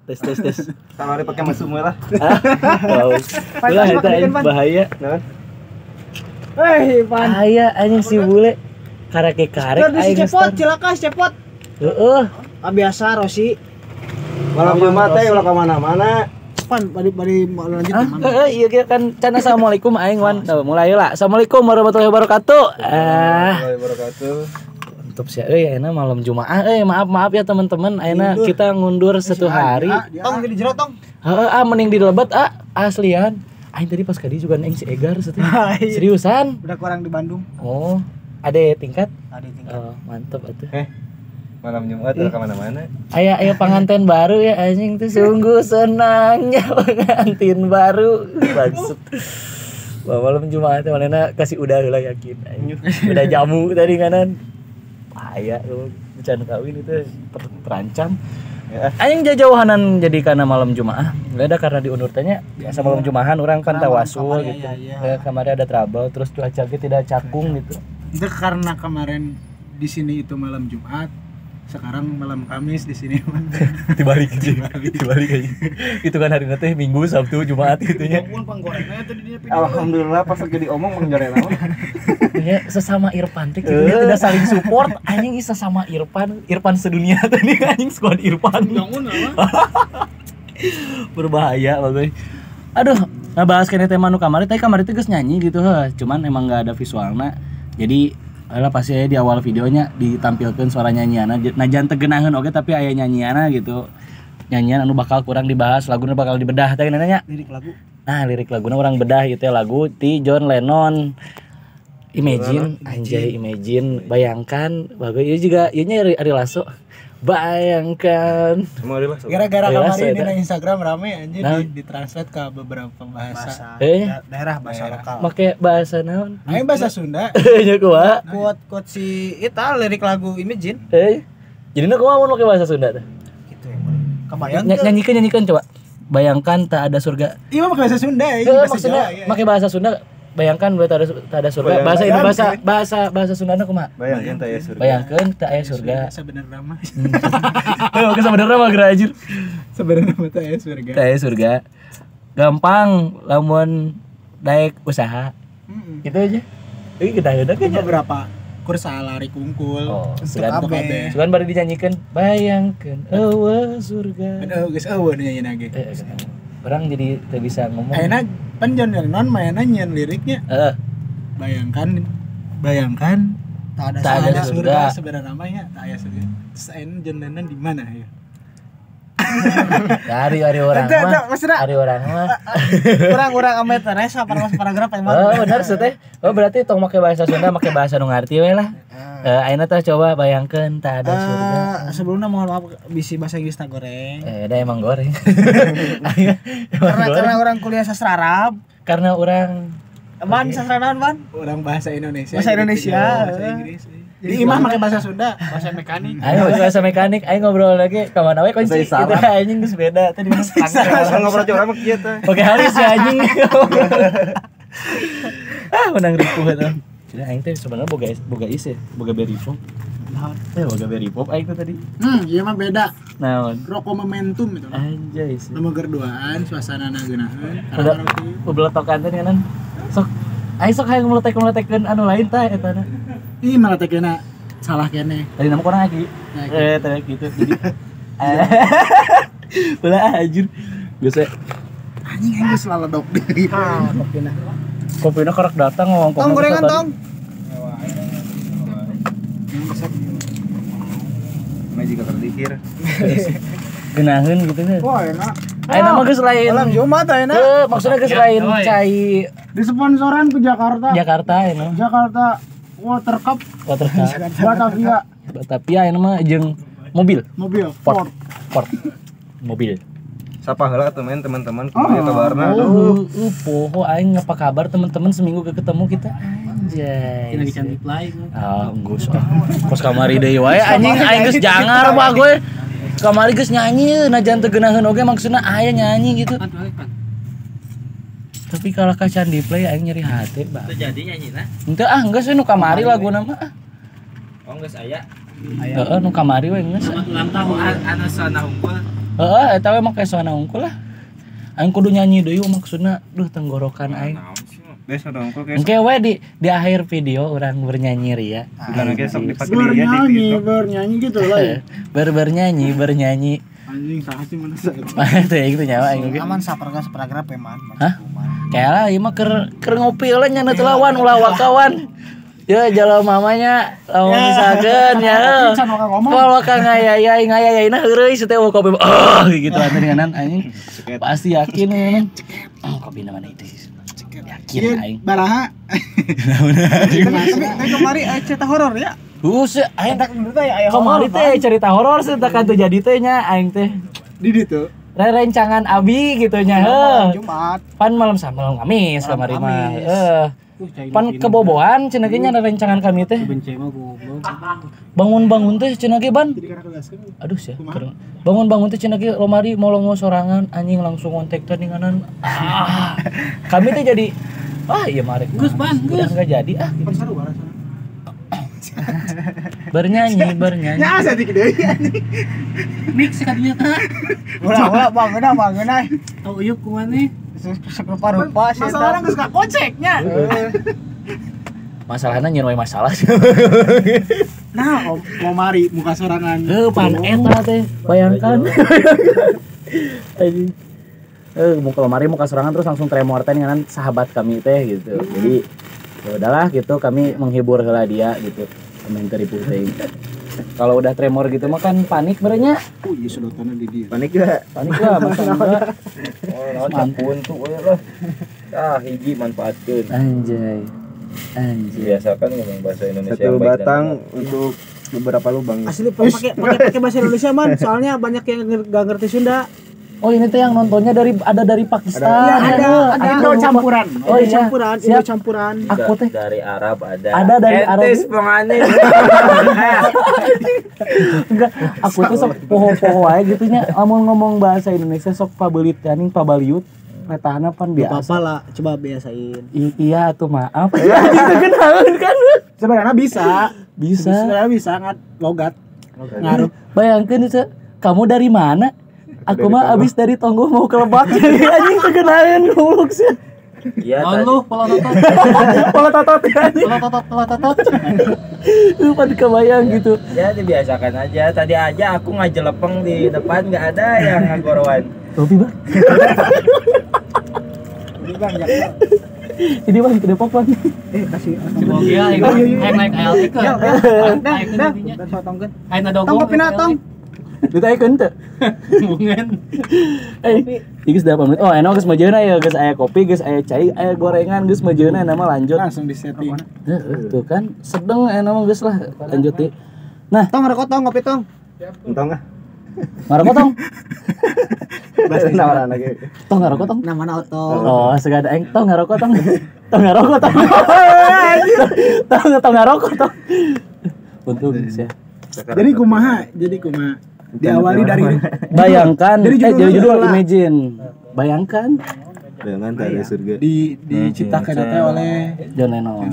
Tes. Kalau pakai mesum lah. Wow. Ulah eta aing bahaya. Naon? Bahaya anjing si bule. Karek aing cepot, cilaka cepot. Heeh. Biasa Rosi. Malam Jumat teh ulah ka mana-mana. Pan bari lanjut mana? Iya kan can assalamualaikum aing wan. Mulai lah. Assalamualaikum warahmatullahi wabarakatuh. Warahmatullahi wabarakatuh. Mantap sih ayeuna malam Jumaah. Maaf ya teman-teman, ayeuna kita ngundur 1 hari. Tong di jero tong. Heeh, mending di Lebet aslian. Aing tadi pas kadi juga neng si Egar seriusan. Udah kurang di Bandung. Oh, ada tingkat? Ada tingkat. Oh, mantap atuh. Malam Jumat udah ke mana-mana. Aya pengantin baru ya anjing tuh sungguh senangnya pengantin baru. Maksud. Wah, malam Jumat teh manehna kasih udah heula yakin. Udah jamu tadi kanan. Bahaya lu can kawin itu terancam. Ya. Anjing jauhanan jadi karena malam Jumaah. Enggak ada karena diundur tanya. Biasa malam Jumahan orang kan tawasul gitu. Ya, kemarin ada trouble terus cuaca ge tidak cakung gitu. Itu karena kemarin di sini itu malam Jumat. Sekarang malam Kamis di sini dibalik aja. Itu kan hari nanti Minggu, Sabtu, Jumat gitunya. Alhamdulillah pas lagi diomong mengjorena mah. Ya sesama Irfan teh gitu tidak saling support. Anjing sesama Irfan sedunia tadi anjing squad Irfan. Berbahaya bagus. Aduh, ngabahas kene tema nu kamari teh geus nyanyi gitu heuh. Cuman emang enggak ada visualna. Jadi lah pasti di awal videonya ditampilkan suara nyanyiana najan tegenaheun oge tapi aya nyanyiana gitu. Nyanyian anu bakal kurang dibahas, laguna bakal dibedah teh nanya. Lirik lagu. Nah, lirik laguna orang bedah itu lagu ti John Lennon. Imagine, anjay Imagine, bayangkan bagus ieu juga ieu nya Ari Lasso. Bayangkan. Gara-gara kemarin di Instagram rame anjir ditranslate ke beberapa bahasa. Daerah bahasa lokal. Make bahasa naon? Aing bahasa Sunda. Nya kumaha? Quote si eta lirik lagu Imagine. Jadina kumaha mun make bahasa Sunda teh? Gitu ya. Kebayang nyanyikan coba. Bayangkan tak ada surga. Iya make bahasa Sunda ya. Maksudnya make bahasa Sunda. Bayangkan tak ada surga. Bahasa Sundana kumaha? Bayangkan tak aya surga. Bayangkan tak aya surga. Sebenarnya mah. Oke sebenarnya mah gerajir. Sebenarnya mah tak aya surga. Tak aya surga. Gampang lamun daek usaha. Gitu aja. Ini kita beberapa kursa lari kungkul. Sugan baru dinyanyikan bayangkan surga. Geus eueuh nyanyian ge. Orang jadi tidak bisa ngomong. Ayeuna pan John Lennon mainan nyanyian liriknya. Bayangkan tak ada surga sebenarnya namanya tak ada surga. Terus ayeuna John Lennon di mana ya? Dari orang mah. Kurang ame Teresa paragraf emang. Benar teh. Berarti tong make bahasa Sunda make bahasa nu ngarti we lah. Ayeuna teh coba bayangkan tak ada surga. Sebelumnya mohon maaf bisi bahasa Inggris tak goreng. Da emang goreng. Karena orang kuliah sastra Arab. Karena orang sastra naon, Ban? Orang bahasa Indonesia. Bahasa Inggris. Jadi imah pakai bahasa Sunda, bahasa mekanik. Ayo bahasa mekanik, ayo ngobrol lagi ka mana we kunci. Itu anjing geus beda tadi mah. Ngobrol curang mah kieu teh. Oke halis ya anjing. Menang ripuh eta. Jadi aing teh sebenarnya boga isi, boga berry pop. Naon? Boga berry pop aing teh tadi. Ieu mah beda. Naon? Rokok momentum itu. Anjay sih. Nu gerduaan suasanana geunaheun. Ubeletokan teh kan. Sok aing sok hayang meletek-meletekkeun anu lain tah eta na. Ih malah teh kena salah kene. Tadi nama kurang lagi. Tadi gitu. Jadi ulah anjir. Geus anjing geus laledok deui. Kopina. Kopina kerek datang ngomong. Tong gorengan tong. Mah jika terdikir. Genaheun gitu nya. Wah enak. Ayeuna mah geus lain. Malam Jumat ayeuna. Maksudnya geus lain cai disponsoran ke Jakarta. Jakarta Water Cup. Batavia ayeuna mah jeung mobil. Ford. Mobil. Sapa heula atuh men teman-teman kumaha kabarna? Poho aing apa kabar teman-teman seminggu ketemu kita. Anjay. Lagi cantik lain. Geus. Kos kamari deui wae anjing aing geus jangar mah gue. Kamari geus nyanyi najan teu geunaheun oge maksudna aya nyanyi gitu. Tapi kalau kacan di play aing nyeri hati, Bang. Teu jadi nyanyina? Henteu geus we nu kamari laguna mah. Oh geus aya. Heeh nu kamari we geus. Ulang tahun anu sana hungkul. Heeh, eta we make soana unggul lah. Aing kudu nyanyi deui maksudna, duh tenggorokan aing. Besok dong kok Engke we di akhir video orang bernyanyi ria. bukan besok dipakai dia bernyanyi gitu lah. Bernyanyi. Anjing saha sih mana saya. Teh itu nyawa aing ge. Aman saparagraf eman. Hah? Kayak lah ieu mah keur ngopi euy nya teu lawan ulah wakawan. Ya jalo mamanya lamun misalkeun ya. Kalau ka ngayai-ngayai nah heureuy teh kopi. Gitu atuh dengan anjing. Pasti yakin kan. Kopi mana itu. Yakin aing. Baraha. Tapi kemari cerita horor ya. Buset, aing tak menurut aya kemari teh cerita horor sih tak atuh jadi teh nya aing teh. Di ditu. Rencangan abi gitu nya heuh. Jumat. Pan malam Kamis kamari mah. Pan keboboan cenah ge nya rencangan kami teh. Benci mah goblok. Bangun-bangun teh cenah ge ban. Aduh sia. Bangun-bangun teh cenah ge lomari molongo sorangan anjing langsung kontak teh ninganan. Kami teh jadi iya mari. Geus ban, geus enggak jadi gitu. Bernyanyi. Ya asa dik deui anjing. Mix kadinya tah. Ulah bangun. Tau ieu kumaha Rupa-rupa sih. Masalah geus kakoceknya. Masalahna nyeun we masalah. Nah, mau mari muka sorangan. Pan eta teh bayangkan. Anjing. Muka sorangan terus langsung tremor teh dengan sahabat kami teh gitu. Jadi ya udahlah gitu kami menghibur heula dia gitu. Komentar ibu teh. Kalau udah tremor gitu mah kan panik berenya. Iya sedotannya di dia. panik lah Masa enggak. naon capuntu we lah hiji manfaatkeun Anjay. biasakan ngomong bahasa Indonesia Satu yang baik batang untuk beberapa lubang. Asli pakai bahasa Indonesia man, soalnya banyak yang enggak ngerti Sunda. Oh ini tuh yang nontonnya dari Pakistan. Ada Indo campuran. Oh iya. Indo campuran. Aku teh dari Arab ada dari Arab. Entis pengane. Enggak, aku tuh sok poho-poho aja gitu nya. Lamun ngomong bahasa Indonesia sok pabeulit teuing pabaliut. Retahna pan biasa. Apa lah, coba biasain. Iya tuh maaf. Itu kenalan kan. Sebenarnya bisa ngat logat. Ngaruh. Bayangkeun itu kamu dari mana? Aku mah abis dari Tonggo mau ke Lebak jadi anjing kegenaeun goblok sih. Iya Lu pola totot. Pola totot. Lu pada kebayang gitu. ya dibiasakan aja. Tadi aja aku ngajelepeng di depan enggak ada yang ngagorowan. Topi bang. Ini bang ke Depok bang. Kasih. Semoga yang naik ALT ke. Dah. Sotongkeun. Aing nadogong. Tong kopi tong. Ditaikeun teu. Hubungan. Geus 8 menit. Oh, enak geus majeuna ya, geus aya kopi, geus aya cai, aya gorengan, geus majeuna nama lanjut. Langsung di setting. Tuh kan, sedeng mah geus lah lanjut ieu. Nah, Tong ngerokok tong ngopi tong. Entong ah. ngarokok tong. Bahasa nawaran lagi. Tong ngarokok tong. Namana oto. Oh, segada aing tong ngarokok tong. Tong ngarokok tong. Tong ngarokok tong. Untung ya. Jadi kumaha? Diawali dari Bayangkan, jadi judul lah. Imagine. Bayangkan Dengan dari surga. diciptakan teh oleh John Lennon.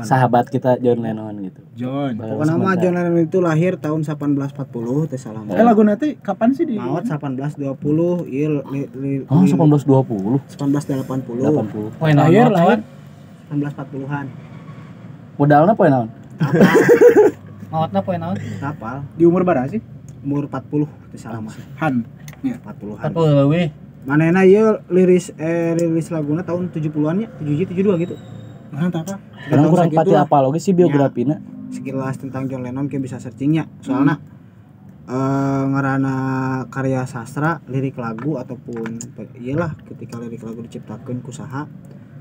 Sahabat kita John Lennon gitu. John. Pokoknya nama John Lennon itu lahir tahun 1840 teh salah. lagu nanti kapan sih di Maot 1820 ieu Oh, 1820. 1880. 80. Poe lahir lawan 1940-an. Modalna poe naon? maotna poe naon? Kapal di umur berapa sih? umur 40 teh salah mah. Han 40-an. 40 leuwih. Manehna ieu rilis laguna tahun 70-an nya, 72 gitu. Nah, apa? Kurang pati apa lagi sih biografina. Sekilas tentang John Lennon kayak bisa searchingnya. Soalnya ngarana karya sastra, lirik lagu ataupun iyalah ketika lirik lagu diciptakeun ku saha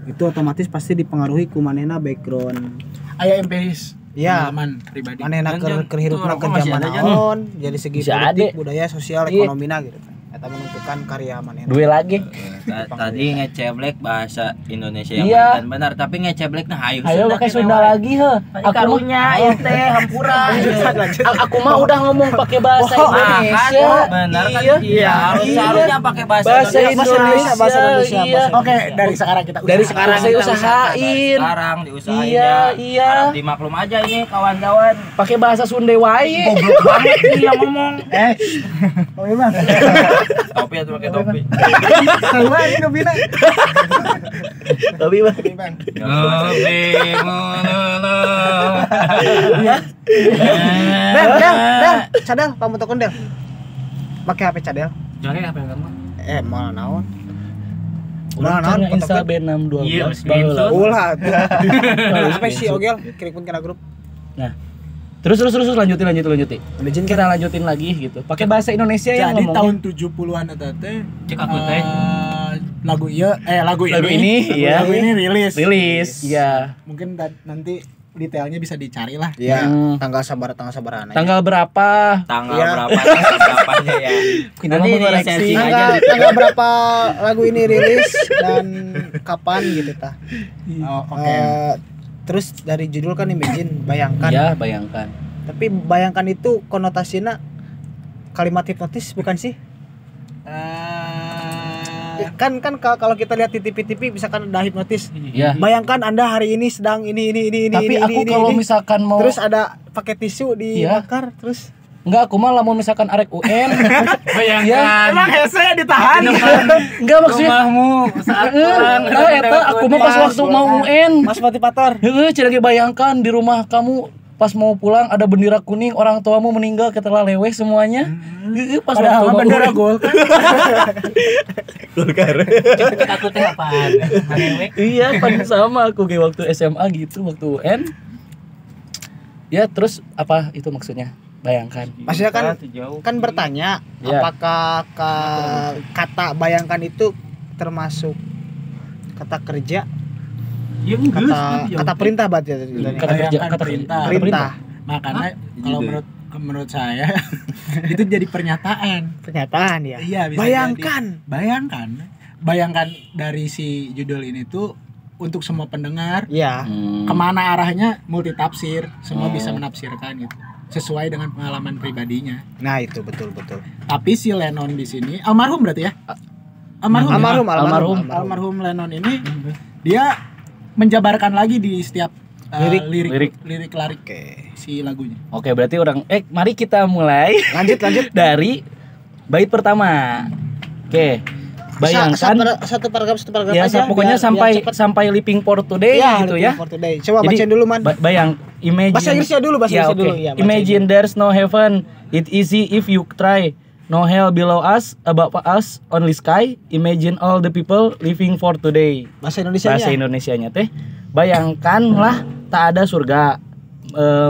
itu otomatis pasti dipengaruhi ku manehna background. Aya empiris. Iya, Pengalaman pribadi. manehna keur hirupna Tuh, ke masih zaman ada, Jan. naon, jadi segi Bisa politik, ada. budaya, sosial, Iya. ekonomina gitu kan. eta menentukan karya manehna. Duel lagi. Tadi ngeceblek bahasa Indonesia yang Iya. benar, tapi ngecebleknya hayu. Ayo pakai Sunda lagi heuh. Aku Karunya ieu teh hampura. Aku mah udah ngomong pakai bahasa Indonesia. Benar kan? Iya. Iya, harusnya pakai bahasa Bahasa Indonesia. Indonesia. Iya. Oke, dari sekarang kita Dari sekarang saya usahain. Sekarang diusahain Iya, ya. iya. Harap dimaklum aja ini kawan-kawan. Pakai bahasa Sunda wae. Goblok banget nih yang ngomong. Oh iya bang. Topi atau pakai topi? Keluar ini ngebina. Tapi Bang. Topi mululu. Del, cadel, pamutokon Del. Pakai HP cadel. Jangan apa yang kamu? Mal naon? Ulah naon, Insta fotokan. B612 Iya, baheula. Ulah. Apa sih Ogel? Kirimkan ke grup. Nah, terus lanjutin. Kita lanjutin lagi gitu. Pakai bahasa Indonesia yang Jadi ngomongnya. tahun 70-an eta teh Cek aku teh. lagu Lagu ini, iya. Lagu ini rilis. Iya. Mungkin nanti detailnya bisa dicari lah. Iya, Hmm. tanggal sabaran aja. Tanggal berapa? Tanggal Iya. berapanya ya? Kita Nanti mau di koreksi. searching aja. Tanggal berapa lagu ini rilis dan kapan gitu tah. Oh, oke. Terus dari judul kan Imagine, bayangkan. Ya, bayangkan. Tapi bayangkan itu konotasinya kalimat hipnotis bukan sih? Kan kalau kita lihat di TV misalkan ada hipnotis. Ya. Bayangkan Anda hari ini sedang ini. Tapi aku kalau misalkan mau terus ada pakai tisu Iya. dibakar terus enggak, aku mah lamun misalkan arek UN. Bayangkan. Emang hese ditahan. Enggak maksudnya. Rumahmu saat pulang. Eta aku mah pas waktu mau UN. Mas motivator. Heeh, cenah bayangkan di rumah kamu pas mau pulang ada bendera kuning, orang tuamu meninggal ketelah leweh semuanya. Heeh, pas waktu mau Bendera UN. gol kan. Cek aku teh apaan? Harewek. Iya, kan sama aku kayak waktu SMA gitu, waktu UN. Ya, terus apa itu maksudnya? Bayangkan. Maksudnya kan Jauh. kan bertanya Ya. apakah kata bayangkan itu termasuk kata kerja, Ya enggak. kata perintah berarti Kata kerja, Bayangkan kata perintah. perintah Makanya kalau menurut saya itu jadi pernyataan. pernyataan ya. Iya, bisa Bayangkan. jadi. Bayangkan dari si judul ini tuh untuk semua pendengar Ya. kemana arahnya multitafsir, semua bisa menafsirkan gitu sesuai dengan pengalaman pribadinya. Nah, itu betul. Tapi si Lennon di sini almarhum berarti ya? Almarhum Lennon ini dia menjabarkan lagi di setiap Lirik. lirik si lagunya. Oke, berarti mari kita mulai Lanjut. dari bait pertama. Oke. Bayangkan satu paragraf ya, aja. pokoknya biar cepet. sampai living for today gitu Living ya. for today. Coba Jadi, bacain dulu man. Imagine. Bahasa Inggrisnya dulu, Ya, oke. Ya, bacain Imagine there's no heaven. It easy if you try. No hell below us, above us, only sky. Imagine all the people living for today. Bahasa Indonesianya. Bahasa Indonesianya teh, bayangkanlah tak ada surga.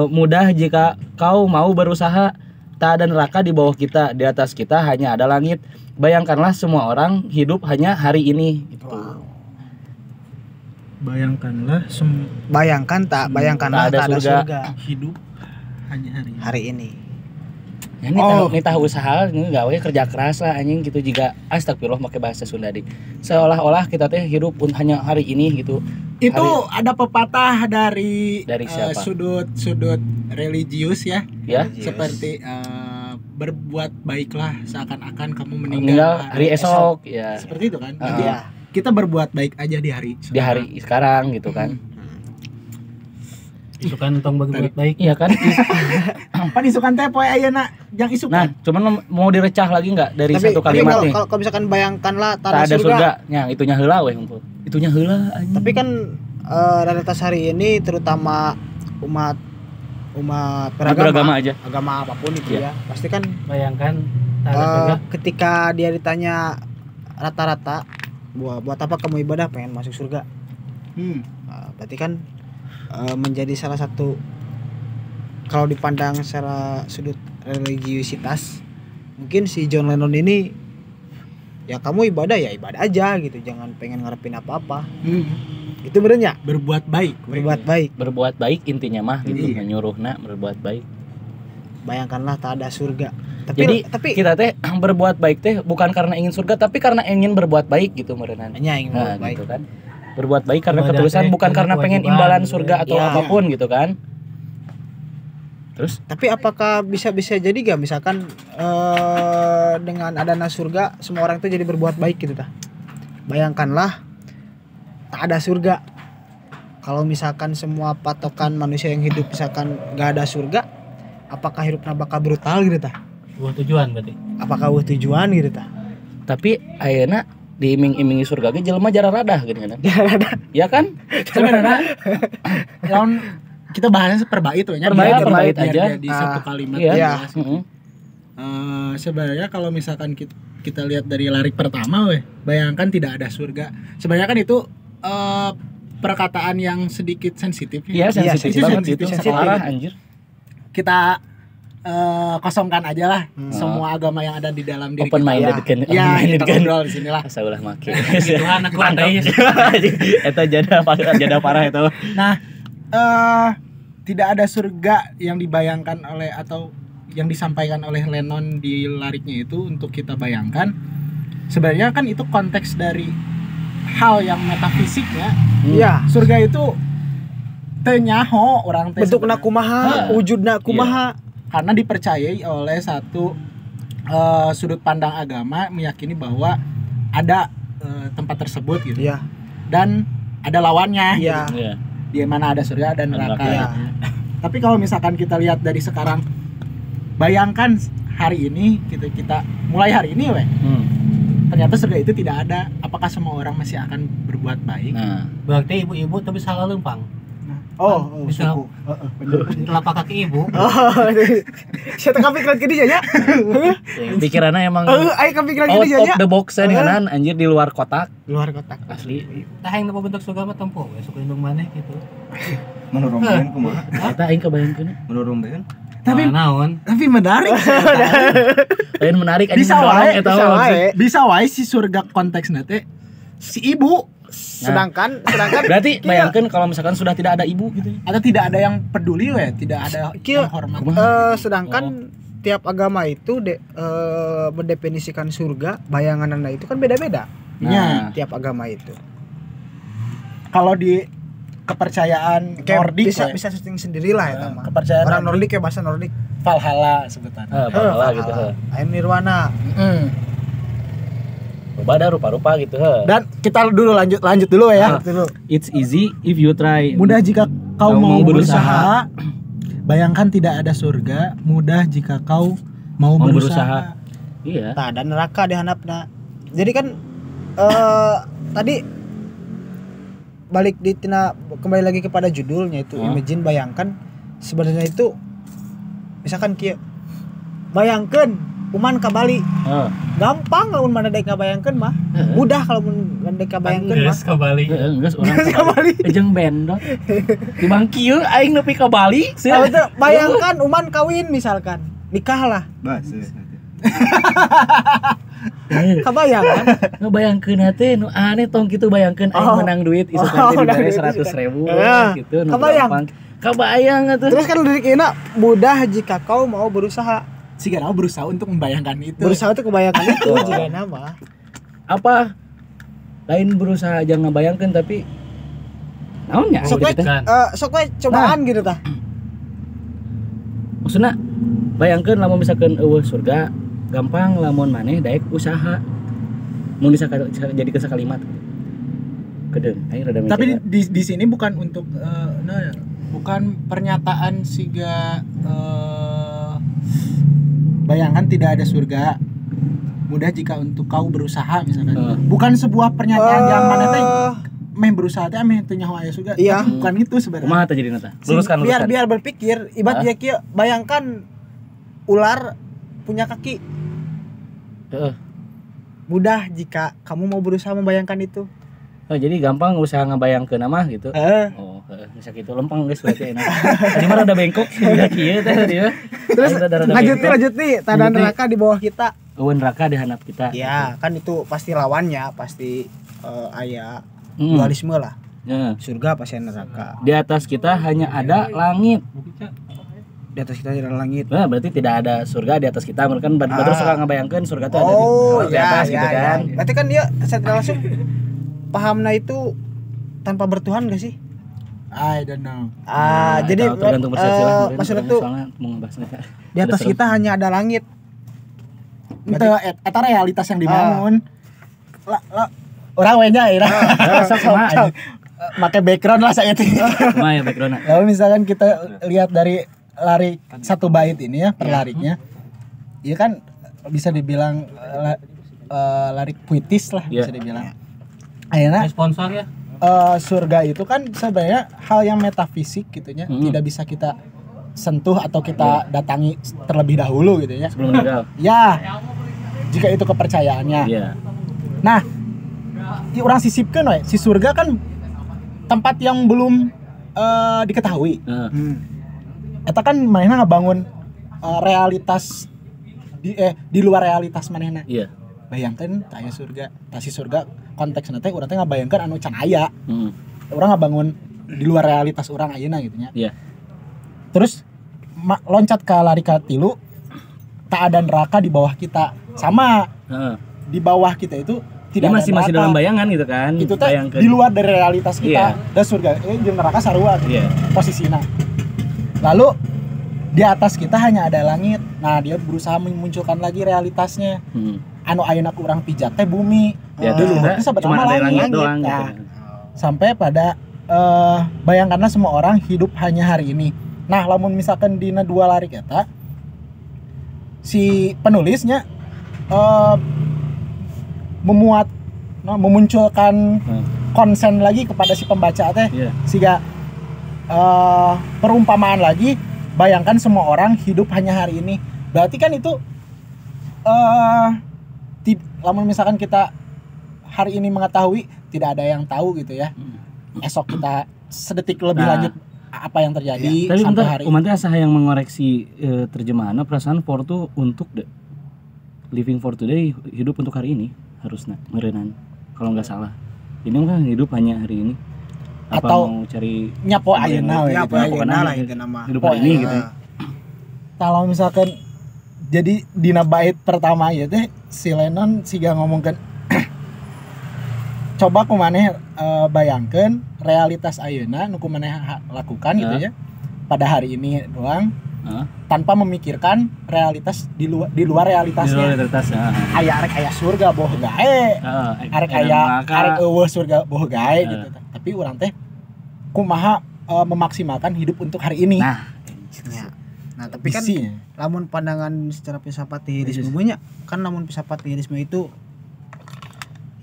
Mudah jika kau mau berusaha. Tak ada neraka di bawah kita, di atas kita hanya ada langit. Bayangkanlah semua orang hidup hanya hari ini. Gitu. Bayangkanlah Bayangkanlah Tak ada tak ada surga. surga hidup hanya hari ini. Ya, ini tahu usaha, ini gawe kerja keras lah anjing gitu juga. Astagfirullah pakai bahasa Sunda di. Seolah-olah kita teh hidup pun hanya hari ini gitu. Itu ada pepatah dari siapa? sudut religius ya. Ya. Seperti berbuat baiklah seakan-akan kamu meninggal Meninggal hari esok ya. Seperti itu kan. Ah. Jadi kita berbuat baik aja di hari Di hari sekarang gitu kan. Isukan tong bagi buat baik. Iya kan? Pan isukan teh poe ayeuna jang isukan. Nah, cuman mau direcah lagi nggak dari Tapi satu kalimat nih? kalau misalkan bayangkanlah Tak tanah ada surga. surga. Ya, itunya heula weh ngumpul. Itunya heula anjing. Tapi kan realitas hari ini terutama umat beragama aja. agama apapun itu Iya. ya. Pasti kan Bayangkan tak ada surga. ketika dia ditanya rata-rata buat apa kamu ibadah pengen masuk surga. Berarti kan menjadi salah satu kalau dipandang secara sudut religiusitas mungkin si John Lennon ini ya kamu ibadah ya ibadah aja gitu, jangan pengen ngarepin apa-apa. Itu benernya Berbuat baik. Berbuat baik intinya mah gitu, Iya. menyuruhna berbuat baik. Bayangkanlah tak ada surga. tapi kita teh berbuat baik teh bukan karena ingin surga tapi karena ingin berbuat baik gitu merenang. hanya ingin Nah, baik. gitu kan. Berbuat baik karena Ibadah ketulusan teh, bukan karena pengen kewajiban, imbalan gitu surga ya. atau Iya. apapun gitu kan. Terus Tapi apakah bisa jadi gak misalkan dengan adanya surga semua orang itu jadi berbuat baik gitu tah? Bayangkanlah tak ada surga. Kalau misalkan semua patokan manusia yang hidup misalkan gak ada surga, apakah hidupnya bakal brutal gitu tah? Buat tujuan berarti. Apakah tujuan gitu tah? tapi ayeuna diiming-imingi surga ge jelema jara radah geuning kan. Ya kan? Sebenarnya lawan kita bahasnya per bait tuh ya. Per bait biar aja. Jadi satu kalimat. Iya. jelas. Heeh. Sebenarnya kalau misalkan kita lihat dari larik pertama bayangkan tidak ada surga. Sebenarnya kan itu perkataan yang sedikit sensitif Iya, ya. sensitif itu banget sensitif itu. sekali. Parah anjir. Kita kosongkan aja lah semua agama yang ada di dalam diri Open kita. minded kan. Ya, Open minded kita kan. ngobrol di sinilah. Asa ulah make. Tuhan aku ada ya. Eta jada parah itu. Nah, tidak ada surga yang dibayangkan oleh atau yang disampaikan oleh Lennon di liriknya itu untuk kita bayangkan. Sebenarnya kan itu konteks dari hal yang metafisik ya. Iya. Surga itu teu nyaho orang teh Bentukna sebenarnya. kumaha, wujudna kumaha. Karena dipercayai oleh satu sudut pandang agama meyakini bahwa ada tempat tersebut gitu. Iya. Dan ada lawannya. Iya. Iya. Di mana ada surga dan neraka. Neraka. Ya. Tapi kalau misalkan kita lihat dari sekarang, bayangkan hari ini kita mulai hari ini ternyata surga itu tidak ada. Apakah semua orang masih akan berbuat baik? Nah, Berarti ibu-ibu tapi salah lempang. Oh, Bisa. suku. Di telapak kaki ibu. Saya tengah pikiran ke dia nya. pikirannya emang Ayo kepikiran ke out dia of nya. the box kan anjir di luar kotak Luar kotak. asli. Tah yang bentuk surga mah tempo we suka indung maneh gitu. Menurut Rombean kumaha? Eta aing kebayangkeun. Menurut Rombean? Tapi naon? tapi menarik. Lain menarik anjing Bisa mendorong wae, eta bisa mah. wae. Bisa wae si surga konteksnya teh si ibu Sedangkan Berarti kieu, bayangkan kalau misalkan sudah tidak ada ibu gitu. atau tidak ada yang peduli tidak ada Kieu, yang hormat. sedangkan tiap agama itu mendefinisikan surga, bayangannya itu kan beda-beda. Nah, Tiap agama itu. Kalau di kepercayaan Kayak Nordik bisa syuting sendirilah ya mah. kepercayaan Orang Nordik ya bahasa Nordik. Valhalla sebutannya. pahala gitu heuh. Air Nirwana. Ada rupa-rupa gitu heuh. Dan kita dulu lanjut dulu ya. It's easy if you try. Mudah jika kau Kau mau mau berusaha. Bayangkan tidak ada surga. Mudah jika kau mau berusaha. Iya. Nah, dan neraka di handapna. Jadi kan tadi balik kembali lagi kepada judulnya itu Imagine, bayangkan. Sebenarnya itu misalkan kieu. Bayangkan Uman ka Bali. Gampang lamun mana dek ngabayangkeun mah. Mudah kalau mun dek ngabayangkeun mah. Geus ke Bali. Geus urang Geus ka Bali. jeung bendot. Di kieu aing nepi ka Bali. Kalau teh bayangkan Uman kawin misalkan, nikah lah. Bas. Kabayang kan? Ngebayangkeun teh nu aneh tong kitu bayangkeun aing menang duit isu menang dibere duit 100.000 gitu nu Kabayang. gampang. Kabayang atuh. Terus kan lirik enak, mudah jika kau mau berusaha. Jika kau berusaha untuk membayangkan itu. Berusaha tuh kebayangkan itu jika nama. Apa? Lain berusaha aja ngebayangkeun tapi naonnya Sok we, gitu teh. sok we cobaan gitu tah. Maksudna bayangkeun lamun misalkan eueuh surga gampang lamun maneh daek usaha. Mun bisa jadi sakalimat. Kedeung aing rada mikir. Tapi di sini bukan untuk bukan pernyataan siga bayangkan tidak ada surga. Mudah jika untuk kau berusaha misalkan. Bukan sebuah pernyataan yang mana teh meh berusaha teh meh teu nyaho aya surga. Iya. Tapi bukan itu sebenarnya. kumaha teh jadina teh? Luruskan. Biar berpikir, ibarat dia kieu bayangkan ular punya kaki. Heeh. Mudah jika kamu mau berusaha membayangkan itu. Oh, jadi gampang usaha ngebayangkeun mah gitu. Oh, bisa gitu lempeng guys berarti enak. Tadi mah rada bengkok sih udah kieu teh tadi mah. Terus lanjut nih, tanda neraka di bawah kita. Eueun neraka di handap kita. Ya, kan itu pasti lawannya, pasti aya dualisme lah. Ya. Surga pasti neraka. Di atas kita hanya ada langit. Di atas kita tidak ada langit. Nah, berarti tidak ada surga di atas kita. Mereka kan Badru suka ngebayangkan surga itu ada di ya, atas ya, gitu kan. ya. Berarti kan dia secara langsung pahamna itu tanpa bertuhan gak sih? I don't know. Jadi tahu, tergantung persepsi lah. maksudnya tuh Soalnya mau ngebahasnya. di atas kita hanya ada langit. Itu eta realitas yang dibangun. Orang wenya ira. sama aja. Pakai background lah saya itu. Cuma ya background. Lalu misalkan kita lihat dari lari satu bait ini ya, per lariknya. Iya kan bisa dibilang larik puitis lah bisa dibilang. Akhirnya Sponsor ya. surga itu kan sebenarnya hal yang metafisik gitunya, tidak bisa kita sentuh atau kita datangi terlebih dahulu gitu ya. Sebelum meninggal. Ya, jika itu kepercayaannya. Iya. Nah, orang sisipkan we, si surga kan tempat yang belum diketahui. Eta kan manehna ngabangun realitas di luar realitas manehna. Iya. Bayangkan aya surga, si surga konteksna teh urang teh ngabayangkeun anu can aya. Urang ngabangun di luar realitas urang ayeuna gitu nya. Iya. Terus loncat ke lari ka 3, tak ada neraka di bawah kita. Sama. Di bawah kita itu tidak masih ada neraka. dalam bayangan gitu kan. Itu teh di luar dari realitas kita. Dan surga jeung neraka sarua gitu. Posisinya. Lalu di atas kita hanya ada langit. Nah, dia berusaha memunculkan lagi realitasnya. Anu ayeuna urang pijat teh bumi. Dulu itu sebetulnya langit doang gitu. Sampai pada bayangkanlah semua orang hidup hanya hari ini. Nah, lamun misalkan dina 2 lari eta si penulisnya memunculkan konsen lagi kepada si pembaca teh sehingga perumpamaan lagi, bayangkan semua orang hidup hanya hari ini. Berarti kan itu lamun misalkan kita hari ini mengetahui, tidak ada yang tahu gitu ya. Esok kita sedetik lebih lanjut apa yang terjadi tapi sampai hari ini. Umat asa yang mengoreksi terjemahannya, perasaan for tuh untuk living for today, hidup untuk hari ini harusnya merenan kalau nggak salah. Ini kan hidup hanya hari ini. Apa atau mau cari nyapo ayeuna we Nyapo ayeuna lah itu nama. hidup hari ini gitu. Kalau misalkan jadi dina bait pertama ya teh si Lennon siga ngomongkan coba kumaneh bayangkeun realitas ayeuna nu kumaneh lakukan gitu ya pada hari ini doang tanpa memikirkan realitas di luar realitasnya. Aya arek aya surga boh gae. Arek aya arek eueuh surga boh gae gitu. Tapi urang teh kumaha memaksimalkan hidup untuk hari ini. Nah, tapi kan lamun pandangan secara filsafat nihilisme nya kan lamun filsafat nihilisme itu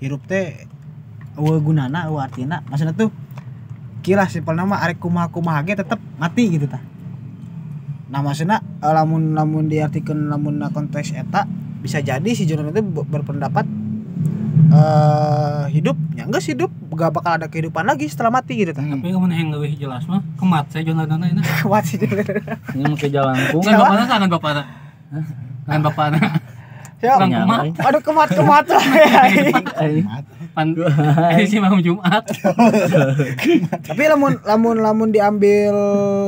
hirup teh eueuh gunana, eueuh artina. Maksudna tuh kilah simpelna mah arek kumaha-kumaha ge tetep mati gitu tah. Nah, maksudna lamun diartikeun lamun konteks eta bisa jadi si Jonan itu berpendapat hidupnya enggak sih, hidup gak bakal ada kehidupan lagi setelah mati gitu tah. Tapi kamu yang lebih jelas mah kemat saya Jonan ini. Kuat sih Jonan. Ini pakai jalangkung. Kan bapakna. Kan bapakna. Siapa? Aduh kemat lah. Ini sih malam Jumat. Tapi lamun diambil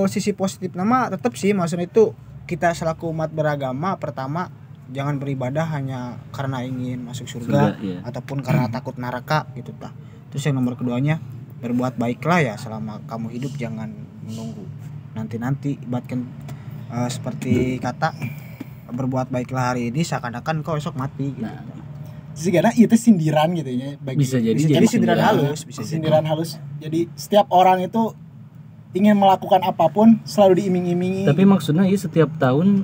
sisi positif nama tetap sih, maksudnya itu kita selaku umat beragama pertama jangan beribadah hanya karena ingin masuk surga ataupun karena takut neraka gitu tah. Terus yang nomor keduanya berbuat baiklah ya selama kamu hidup, jangan menunggu nanti ibaratkan seperti kata berbuat baiklah hari ini seakan-akan kau esok mati gitu. Karena itu sindiran gitu ya. Bisa jadi sindiran halus, sindiran halus. Jadi setiap orang itu ingin melakukan apapun selalu diiming-imingi. Tapi maksudnya ya setiap tahun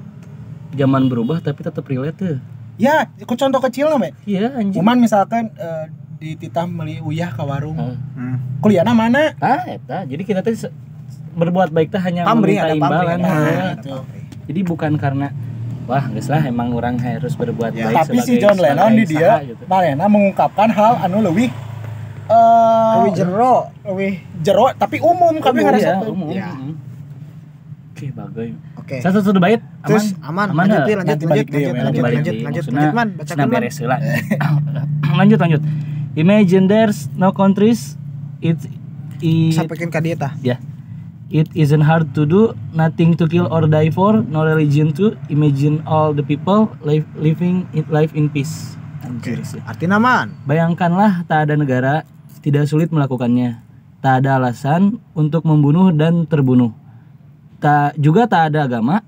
zaman berubah tapi tetap relate tuh. Ya, contoh kecil nih, Iya, anjing. Cuman misalkan di titah meuli uyah ke warung. Kuliahna mana? Eta. Jadi kita tuh berbuat baik tuh hanya Pamrih, meminta ada imbalan. pamrih. Jadi bukan karena wah, geus lah emang orang harus berbuat baik. Tapi si John Lennon di dia gitu. Marena mengungkapkan hal anu leuwih jero tapi umum kami ngerasa umum. Ya. Oke, bagus. Oke. Satu bait aman. Terus aman. Lanjut man, bacakan man. Beres heula. Lanjut. Imagine there's no countries. Sampaikan ka dieu tah. Ya. It isn't hard to do, nothing to kill or die for, no religion to imagine all the people living life in peace. Anjir sih. Artinya man. Bayangkanlah tak ada negara, tidak sulit melakukannya. Tak ada alasan untuk membunuh dan terbunuh. Tak ada agama.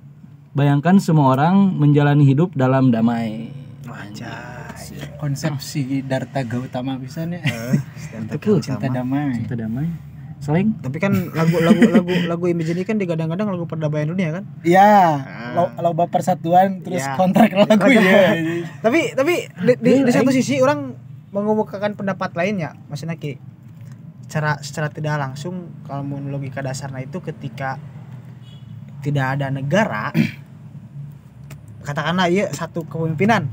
Bayangkan semua orang menjalani hidup dalam damai. Konsep si Darta Gautama pisan ya. Cinta damai. Cinta damai. Selain Tapi kan lagu Imagine kan digadang-gadang lagu perdamaian dunia kan? Iya, loba persatuan terus Ya. kontrak lagu ya. Tapi di satu sisi orang mengemukakan pendapat lainnya, maksudnya ki secara tidak langsung kalau menurut logika dasarnya itu ketika tidak ada negara katakanlah iya satu kepemimpinan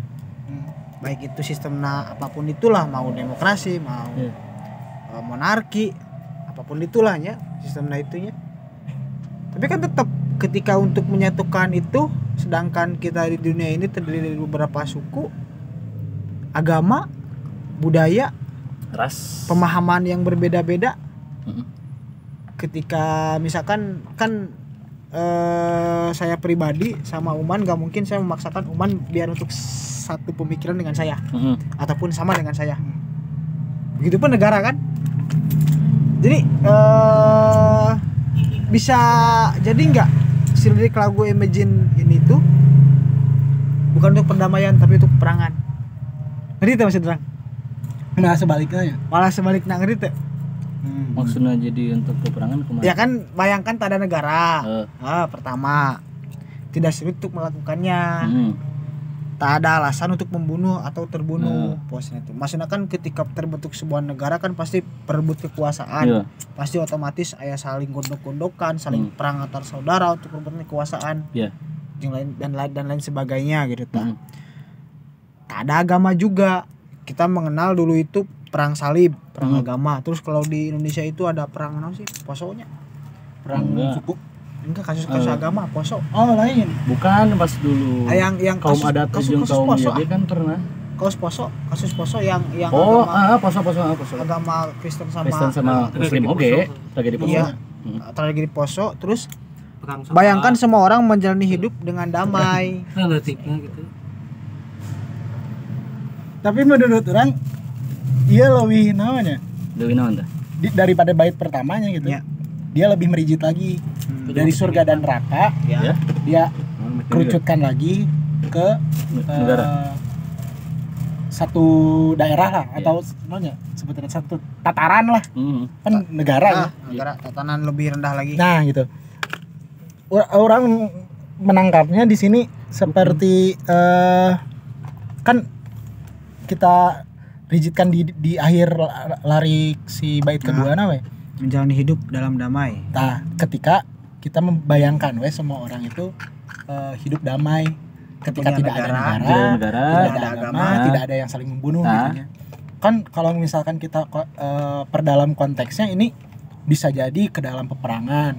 baik itu sistemnya apapun itulah, mau demokrasi mau monarki apapun itulah ya sistemnya itunya, tapi kan tetap ketika untuk menyatukan itu sedangkan kita di dunia ini terdiri dari beberapa suku, agama, budaya, ras, pemahaman yang berbeda-beda. Ketika misalkan kan saya pribadi sama Uman gak mungkin saya memaksakan Uman biar untuk satu pemikiran dengan saya ataupun sama dengan saya. Begitupun negara kan. Jadi bisa jadi nggak si lirik lagu Imagine ini tuh bukan untuk perdamaian tapi untuk peperangan. Ngerti tuh maksud orang? Nah sebaliknya ya. Malah sebaliknya ngerti tuh. maksudnya jadi untuk peperangan kemana? Ya kan bayangkan tak ada negara. Eh. Pertama tidak sulit untuk melakukannya. Tak ada alasan untuk membunuh atau terbunuh. Posnya itu. Maksudnya kan ketika terbentuk sebuah negara kan pasti perebut kekuasaan. Iya. Pasti otomatis aya saling gondok-gondokan, saling perang antar saudara untuk merebut kekuasaan. Iya. Dan lain sebagainya gitu tak. Tak ada agama juga. Kita mengenal dulu itu perang salib, perang agama. Terus kalau di Indonesia itu ada perang apa sih? Posonya. Perang suku. Enggak, kasus-kasus agama, poso. Oh lain. Bukan pas dulu. Yang kaum adat jeung kaum poso. Yahudi kan pernah. Kasus poso yang Oh, agama, poso. agama Kristen sama Muslim oke. Tragedi poso. Iya. Tragedi poso. Terus Perang sama bayangkan semua orang menjalani hidup dengan damai. relatifnya gitu. Tapi menurut orang dia lebih namanya Dewi naon tah? daripada bait pertamanya gitu. Ya. Dia lebih merigid lagi. Dari surga dan neraka Ya. dia kerucutkan lagi ke negara. satu daerah lah atau namanya sebetulnya satu tataran lah kan negara ya. Negara tatanan lebih rendah lagi. Nah gitu orang menangkapnya di sini seperti kan kita rigidkan di akhir lari si bait kedua we. Menjalani hidup dalam damai. Nah ketika kita membayangkan semua orang itu hidup damai ketika Punya tidak negara, ada negara, tidak ada agama, agama, tidak ada yang saling membunuh gitu ya. Kan kalau misalkan kita perdalam konteksnya ini bisa jadi ke dalam peperangan.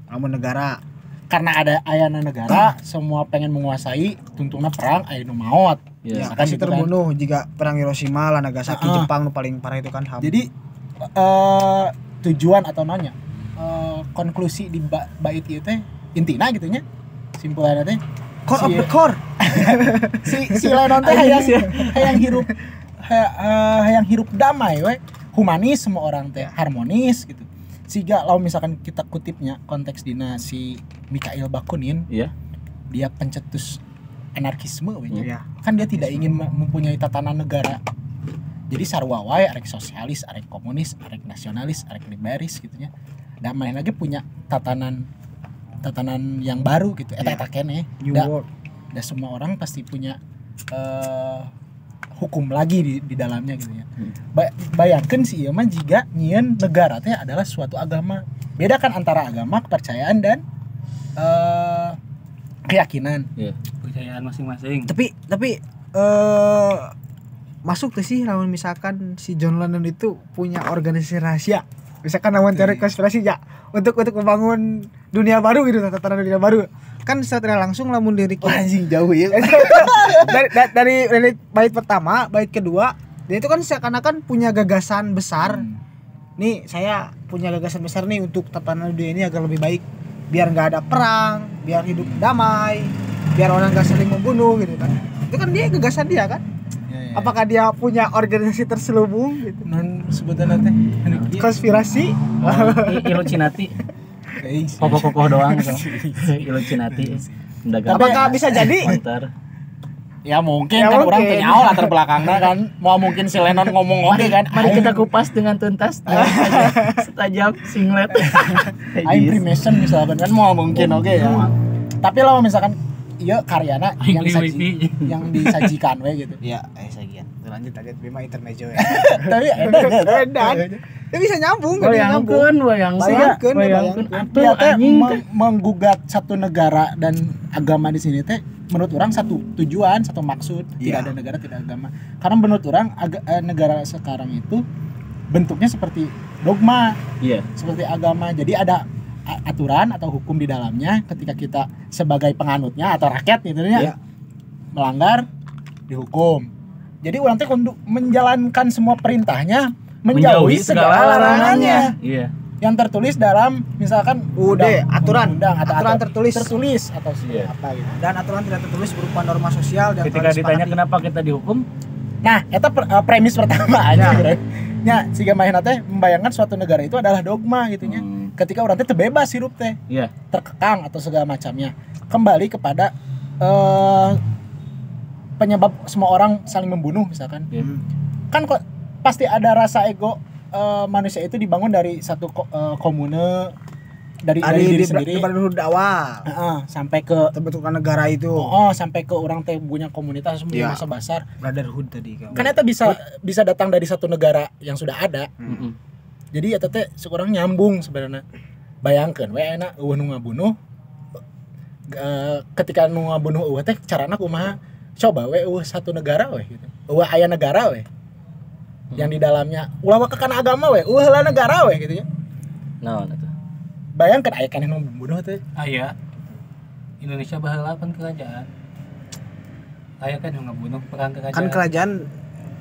Namun negara Karena ada ayana negara, semua pengen menguasai, tuntungna perang aya nu maot. ya, Misalkan pasti gitu kan. terbunuh jika perang Hiroshima lah Nagasaki Jepang nu paling parah itu kan HAM. Jadi tujuan atau nanya konklusi di bait ieu teh intina gitu nya. Simpulanna teh core of the core. si Lennon teh hayang hirup damai we, humanis semua orang teh harmonis gitu. Siga lawan misalkan kita kutipnya konteks dina si Mikhail Bakunin, dia pencetus anarkisme we. Kan dia tidak ingin mempunyai tatanan negara. Jadi sarua wae arek sosialis, arek komunis, arek nasionalis, arek liberis gitu nya. Damai lagi punya tatanan yang baru gitu. Eta keneh. New World. Da semua orang pasti punya hukum lagi di dalamnya gitu ya. Bayangkan sih ieu mah jika nyieun negara teh adalah suatu agama. Bedakan antara agama, kepercayaan dan keyakinan. Kepercayaan masing-masing. Tapi masuk tuh sih lawan misalkan si John Lennon itu punya organisasi rahasia. Misalkan lawan teori konspirasi ya untuk membangun dunia baru gitu, tatanan dunia baru. Kan secara langsung lamun lirik Anjing jauh ya. dari bait pertama, bait kedua, dia itu kan seakan-akan punya gagasan besar nih saya punya gagasan besar nih untuk tatanan dunia ini agar lebih baik, biar nggak ada perang, biar hidup damai, biar orang nggak saling membunuh gitu kan. Itu kan dia gagasan dia kan. Apakah dia punya organisasi terselubung gitu? Non sebutan teh Konspirasi? Illuminati. Kokoh-kokoh doang gitu. Illuminati. Apakah bisa jadi? Counter. Ya mungkin Ya kan orang mungkin. teu nyaho latar belakangna kan. Mau mungkin si Lennon ngomong oke kan. Mari kita kupas dengan tuntas. Setajam singlet. Aing Freemason misalkan kan mau mungkin oke ya. Tapi kalau misalkan iya karyana yang disajikan we gitu. Ya, sajian. Lanjut aja Bima intermezzo ya. Tapi edan. Dia bisa nyambung, kan dia nyambung. Bayangkeun. Dia teh menggugat satu negara dan agama di sini teh menurut orang satu tujuan, satu maksud, tidak ada negara, tidak agama. Karena menurut orang negara sekarang itu bentuknya seperti dogma, seperti agama. Jadi ada aturan atau hukum di dalamnya. Ketika kita sebagai penganutnya atau rakyat gitu ya, melanggar dihukum. Jadi orang teh untuk menjalankan semua perintahnya, menjauhi segala larangannya. Iya. Yang tertulis dalam misalkan aturan tertulis atau apa gitu. Dan aturan tidak tertulis berupa norma sosial dan Ketika ditanya kenapa kita dihukum, Nah, itu premis pertama aja, bro. Nya, siga mahina teh membayangkan suatu negara itu adalah dogma gitu nya. Ketika orang teh bebas hirup teh. Iya. Terkekang atau segala macamnya. Kembali kepada penyebab semua orang saling membunuh misalkan. Kan kok pasti ada rasa ego manusia itu dibangun dari satu komune dari diri sendiri di awal sampai ke terbentuknya negara itu. Sampai ke orang teh punya komunitas punya masa besar brotherhood tadi kan eta bisa datang dari satu negara yang sudah ada. Jadi eta teh sekurang nyambung sebenarnya. Bayangkeun we enak eueuh nu ngabunuh ketika nu ngabunuh eueuh teh carana kumaha coba we eueuh satu negara we gitu. Eueuh aya negara we yang di dalamnya ulah kana agama we eueuh heula negara we gitu ya. Naon atuh? Bayangkan aya kan nu membunuh teh. Aya. Indonesia baheula pan kerajaan. Aya kan yang ngabunuh perang kerajaan. Kan kerajaan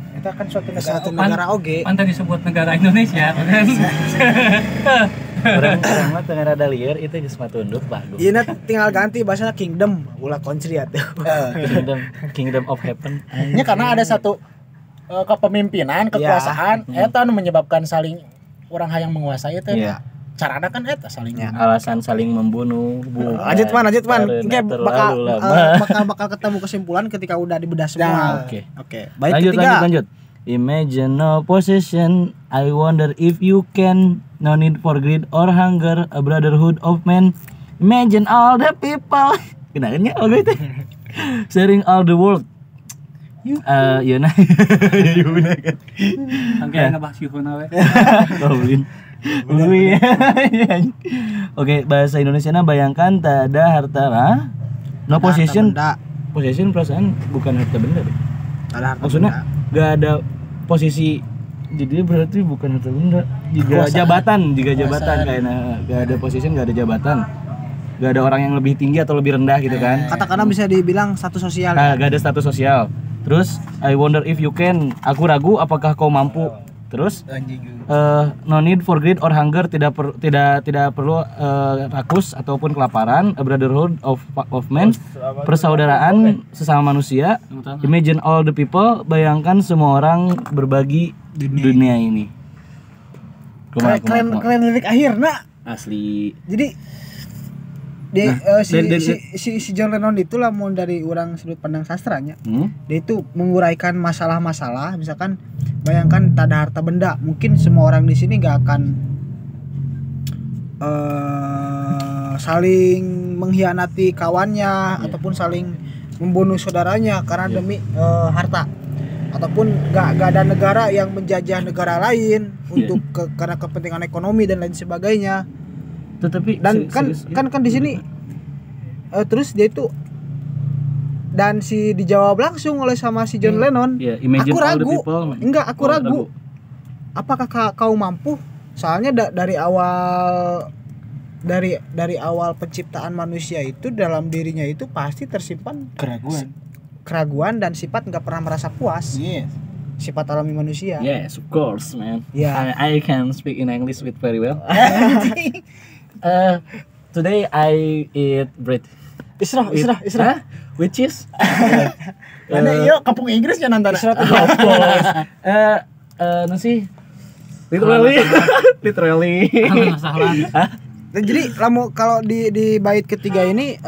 Eta kan suatu negara oge. Pan tadi disebut negara Indonesia kan. Orang mah teu rada lieur itu geus mah tunduk bagus. Ieu tinggal ganti bahasana kingdom ulah country atuh. Kingdom of heaven. Nya karena ada satu kepemimpinan, kekuasaan eta nu menyebabkan saling orang hayang menguasai itu. Carana kan eta saling alasan saling membunuh. Lanjut man. Oke, bakal ketemu kesimpulan ketika udah dibedah semua. Oke. Baik, lanjut. Imagine no possession. I wonder if you can. No need for greed or hunger. A brotherhood of men. Imagine all the people. Kenanya oke itu. Sharing all the world. Yuna. Yuna kan. Angke ngebahas yuhuna we. Goblin. Oke, bahasa Indonesianya bayangkan tak ada harta no possession. Possession perasaan bukan harta benda deh. Maksudnya nggak ada posisi, jadi berarti bukan harta benda. Jika jabatan kayaknya nggak ada possession, nggak ada jabatan, nggak ada orang yang lebih tinggi atau lebih rendah gitu kan. Katakanlah bisa dibilang status sosial. Nggak ada status sosial. Terus I wonder if you can. Aku ragu apakah kau mampu. Terus no need for greed or hunger, tidak perlu rakus ataupun kelaparan. A brotherhood of men, persaudaraan sesama manusia. Imagine all the people, bayangkan semua orang berbagi dunia ini. Keren lirik akhirnya asli. Jadi si John Lennon itu lah mau dari orang sudut pandang sastranya. Dia itu menguraikan masalah-masalah, misalkan bayangkan tak ada harta benda, mungkin semua orang di sini nggak akan saling mengkhianati kawannya ataupun saling membunuh saudaranya karena demi harta, ataupun nggak ada negara yang menjajah negara lain untuk karena kepentingan ekonomi dan lain sebagainya. Tetapi dan kan di sini terus dia itu dan dijawab langsung oleh sama si John Lennon. Aku ragu. Aku ragu. Apakah kau mampu? Soalnya dari awal penciptaan manusia itu dalam dirinya itu pasti tersimpan keraguan dan sifat nggak pernah merasa puas. sifat alami manusia. Yes, of course, man. Yeah. I can speak in English with very well. Today I eat bread. Isra. Huh? With cheese. Mana iya kampung Inggris ya nantana. Of course. Nasi. Literally. Sahlan. Hah? Dan jadi kalau di bait ketiga ini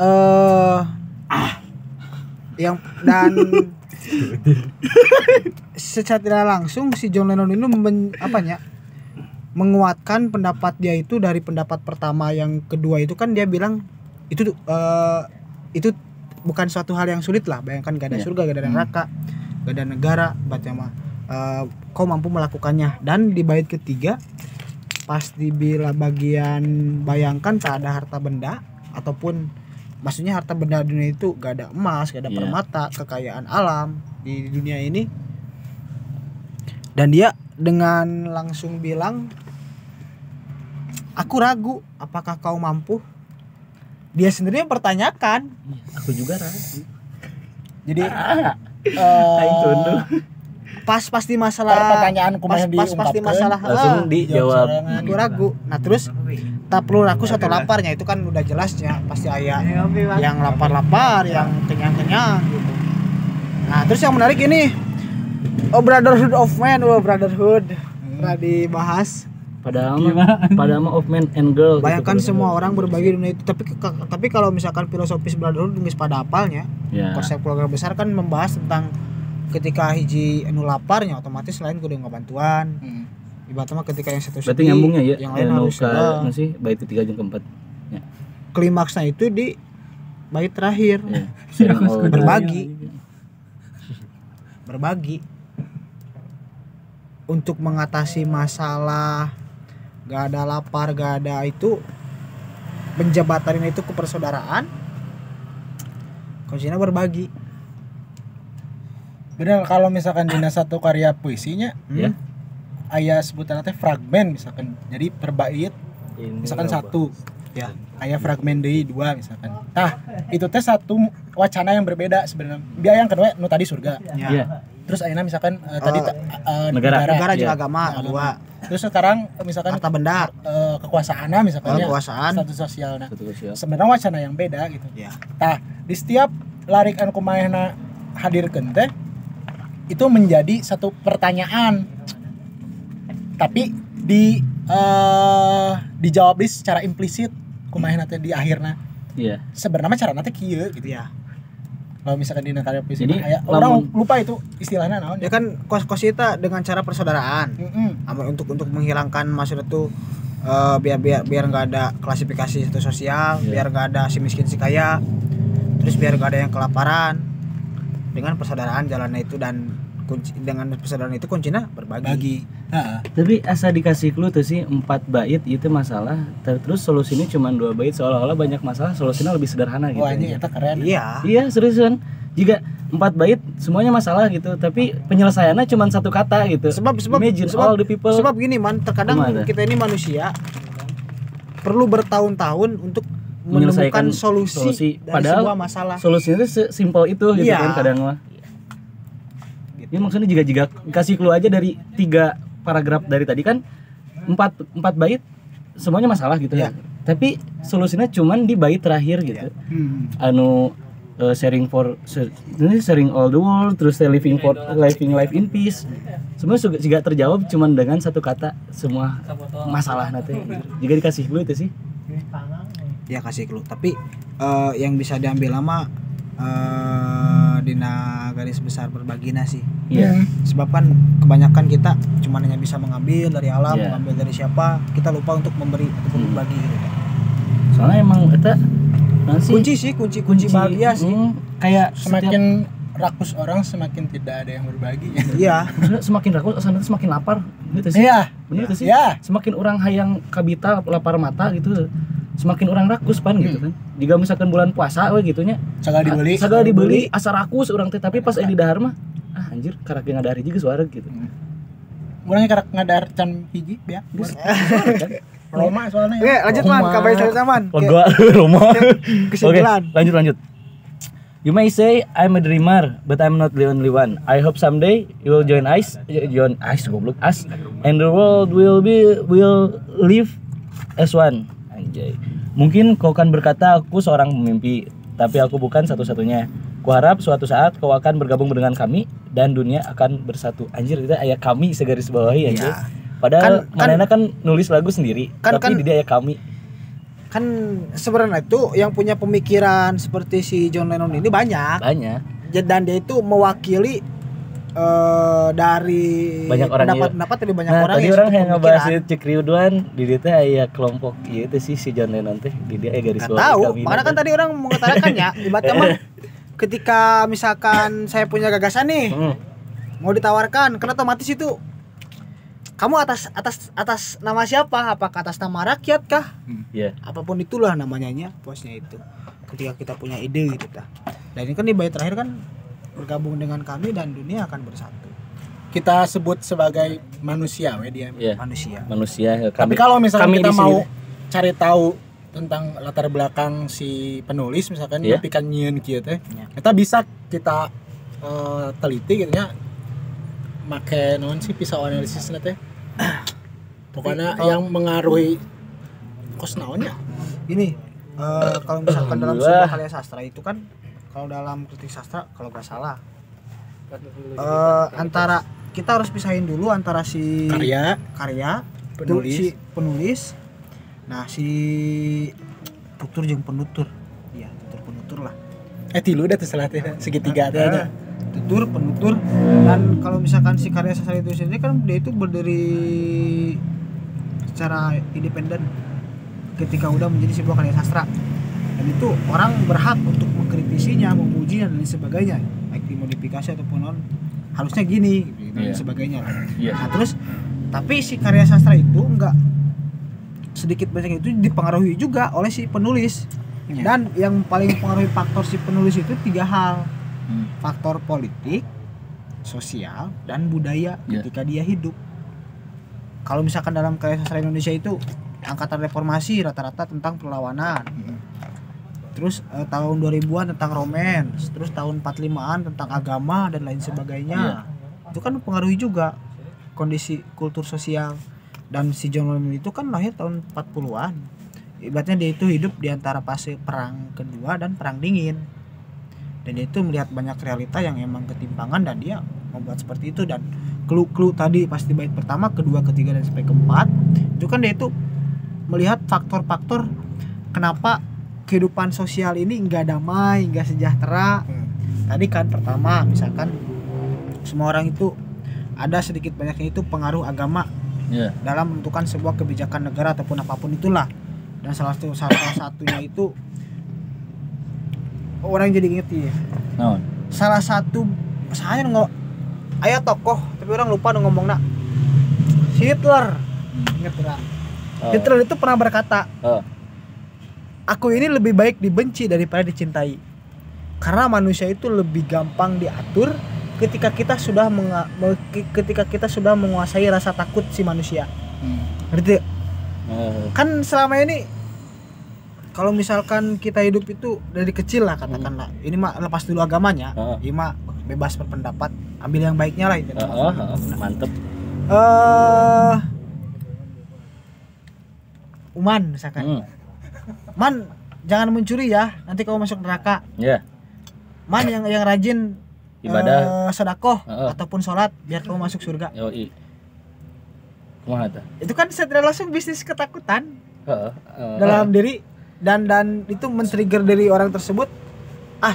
yang dan secara tidak langsung si John Lennon ini menguatkan pendapat dia itu dari pendapat pertama. Yang kedua itu kan dia bilang itu bukan suatu hal yang sulit lah. Bayangkan gak ada surga, gak ada neraka, gak ada negara, baca mah kau mampu melakukannya. Dan di bait ketiga pas dibilang bagian bayangkan tak ada harta benda ataupun maksudnya harta benda dunia itu gak ada emas, gak ada permata, kekayaan alam di dunia ini. Dan dia dengan langsung bilang, aku ragu apakah kau mampu. Dia sendiri mempertanyakan. Aku juga ragu. Jadi pas di masalah pertanyaan kumaha pas di masalah langsung dijawab. Aku ragu. Nah terus tak perlu rakus atau laparnya itu kan udah jelasnya pasti ayah yang lapar yang kenyang gitu. Nah terus yang menarik ini brotherhood of man, brotherhood pernah dibahas. Padahal mah of man and girl. Bayangkan gitu, semua orang berbagi dunia itu. Tapi kalau misalkan filosofis brotherhood geus pada apalnya, konsep keluarga besar kan membahas tentang ketika hiji anu laparnya otomatis lain kudu ngabantuan. Ibaratnya ketika yang satu sedih, berarti nyambungnya ya. Yang lain harus sih bait ketiga jeung keempat. Ya. Klimaksnya itu di bait terakhir. Ya. Berbagi. Untuk mengatasi masalah gak ada lapar, gak ada itu menjabatarin itu ke persaudaraan. Kuncinya berbagi. Bener kalau misalkan dina satu karya puisinya Ya. aya sebutan teh fragmen misalkan. Jadi per bait misalkan satu. Ya. Aya fragmen deui dua misalkan. Tah, itu teh satu wacana yang berbeda sebenarnya. Biaya yang kedua nu tadi surga. Iya. Terus ayeuna misalkan tadi negara juga agama dua. Terus sekarang misalkan Harta benda, kekuasaanna misalkan kekuasaan. status sosialna. Sosial. Sebenarnya wacana yang beda gitu. Ya. Tah, di setiap larik anu kumaha hadirkeun teh itu menjadi satu pertanyaan, tapi dijawab secara implisit kumaha nanti di akhirnya. Iya. Sebenarnya caranya teh kieu gitu Ya. Kalau misalkan di karya puisi Jadi, orang lupa itu istilahnya naon Ya kan kos kita dengan cara persaudaraan. Heeh. Untuk menghilangkan maksudnya tuh biar nggak ada klasifikasi satu sosial, biar nggak ada si miskin si kaya, terus biar nggak ada yang kelaparan. Dengan persaudaraan jalannya itu dan dengan persaudaraan itu kuncinya berbagi. Tapi asa dikasih clue tuh sih 4 bait itu masalah, terus solusinya cuma 2 bait seolah-olah banyak masalah, solusinya lebih sederhana gitu. Wah ini eta keren. Iya. Seriusan. Jika 4 bait semuanya masalah gitu, tapi penyelesaiannya cuma satu kata gitu. Imagine all the people. Sebab gini man, terkadang Gimana? kita ini manusia perlu bertahun-tahun untuk Menyelesaikan menemukan solusi dari padahal sebuah masalah. solusinya tuh sesimpel itu gitu Iya. kan kadang mah. Ya maksudnya jika kasih clue aja dari 3 paragraf dari tadi kan 4 bait semuanya masalah gitu ya. Tapi solusinya cuman di bait terakhir gitu. Anu sharing all the world, terus living life in peace. Semua juga terjawab cuman dengan satu kata semua masalah nanti. Jika dikasih clue itu sih. Ya kasih clue. Tapi yang bisa diambil lama dina garis besar berbagina sih. Iya. Sebab kan kebanyakan kita cuma hanya bisa mengambil dari alam, Iya. mengambil dari siapa, kita lupa untuk memberi ataupun berbagi gitu. Soalnya emang eta Kunci bahagia sih. Kayak Semakin rakus orang semakin tidak ada yang berbagi. Iya. maksudnya semakin rakus asalnya semakin lapar gitu sih. Iya. Bener tuh sih. Iya. Semakin orang hayang kabita lapar mata gitu, semakin orang rakus pan gitu kan. Jika misalkan bulan puasa we gitunya sagala dibeli asa rakus orang teh, tapi pas di dahar mah anjir karek ngadari juga suara gitu. Urang karek ngadar can hiji ya. Roma soalnya. Oke, lanjut man, kabar saya man. Lega rumah. Kesimpulan. Oke, lanjut. You may say I'm a dreamer, but I'm not the only one. I hope someday you will join us, goblok, us, and the world will live as one. Anjay. Mungkin kau kan berkata aku seorang pemimpi, tapi aku bukan satu-satunya. Kuharap suatu saat kau akan bergabung dengan kami dan dunia akan bersatu. Anjir, itu ayat kami segaris bawahi anjir. Padahal Manena kan nulis lagu sendiri, tapi dia ayat kami. Kan sebenarnya itu yang punya pemikiran seperti si John Lennon ini banyak. Dan dia itu mewakili dari banyak orang pendapat dari banyak orang. Tadi orang yang ngebahas Cik Ridwan di dia teh aya kelompok ieu teh si John Lennon teh di dia garis bawah. Tahu, makanya kan tadi orang mengutarakan ya, ibaratnya mah ketika misalkan saya punya gagasan nih, mau ditawarkan, kan otomatis itu kamu atas nama siapa? Apakah atas nama rakyat kah? Apapun itulah namanya posnya itu. Ketika kita punya ide gitu ta. Dan ini kan di bait terakhir kan bergabung dengan kami dan dunia akan bersatu. Kita sebut sebagai manusia dia. Manusia. Tapi kalau misalnya kita mau cari tahu tentang latar belakang si penulis misalkan nepikan nyieun kieu teh, kita bisa kita teliti gitu nya. Make naon sih pisau analisisna teh. Pokoknya yang mengaruhi kos naonnya. Ini kalau misalkan dalam sebuah karya sastra itu kan, kalau dalam kritik sastra kalau nggak salah antara kita harus pisahin dulu antara si karya penulis, nah si tutur jeung penutur, ya tutur penutur lah. Tilu dah tuh salah teh segitiga teh nya. Tutur, penutur, dan kalau misalkan si karya sastra itu sendiri kan dia itu berdiri secara independen ketika udah menjadi sebuah karya sastra, dan itu orang berhak untuk mengkritisinya, memujinya dan sebagainya, baik dimodifikasi ataupun non harusnya gini dan sebagainya. Nah terus tapi si karya sastra itu enggak sedikit banyak itu dipengaruhi juga oleh si penulis, dan yang paling mempengaruhi faktor si penulis itu 3 hal. Faktor politik, sosial, dan budaya ketika dia hidup. Kalau misalkan dalam karya sastra Indonesia itu angkatan reformasi rata-rata tentang perlawanan. Terus tahun 2000-an tentang romance, terus tahun 45-an tentang agama dan lain sebagainya. Itu kan mempengaruhi juga kondisi kultur sosial. Dan si John Lennon itu kan lahir tahun 40-an. Ibaratnya dia itu hidup di antara fase perang kedua dan perang dingin. Dan dia itu melihat banyak realita yang emang ketimpangan dan dia membuat seperti itu. Dan clue tadi pasti bait pertama, kedua, ketiga dan sampai keempat itu kan dia itu melihat faktor-faktor kenapa kehidupan sosial ini enggak damai, enggak sejahtera. Tadi kan pertama misalkan semua orang itu ada sedikit banyaknya itu pengaruh agama dalam menentukan sebuah kebijakan negara ataupun apapun itulah. Dan salah satunya itu orang jadi inget ya. Salah satu saya nggak ayat tokoh tapi orang lupa ngomongnya Hitler. Ingat enggak? Hitler itu pernah berkata, aku ini lebih baik dibenci daripada dicintai. Karena manusia itu lebih gampang diatur ketika kita sudah menguasai rasa takut si manusia. Ngerti? Kan selama ini kalau misalkan kita hidup itu dari kecil lah katakanlah, ini mah lepas dulu agamanya, ini mah bebas berpendapat, ambil yang baiknya lah itu. Mantep. Uman misalkan, Man jangan mencuri ya, nanti kamu masuk neraka. Man yang rajin ibadah, sedekah ataupun sholat biar kamu masuk surga. Itu kan secara langsung bisnis ketakutan dalam diri. Dan itu men-trigger dari orang tersebut,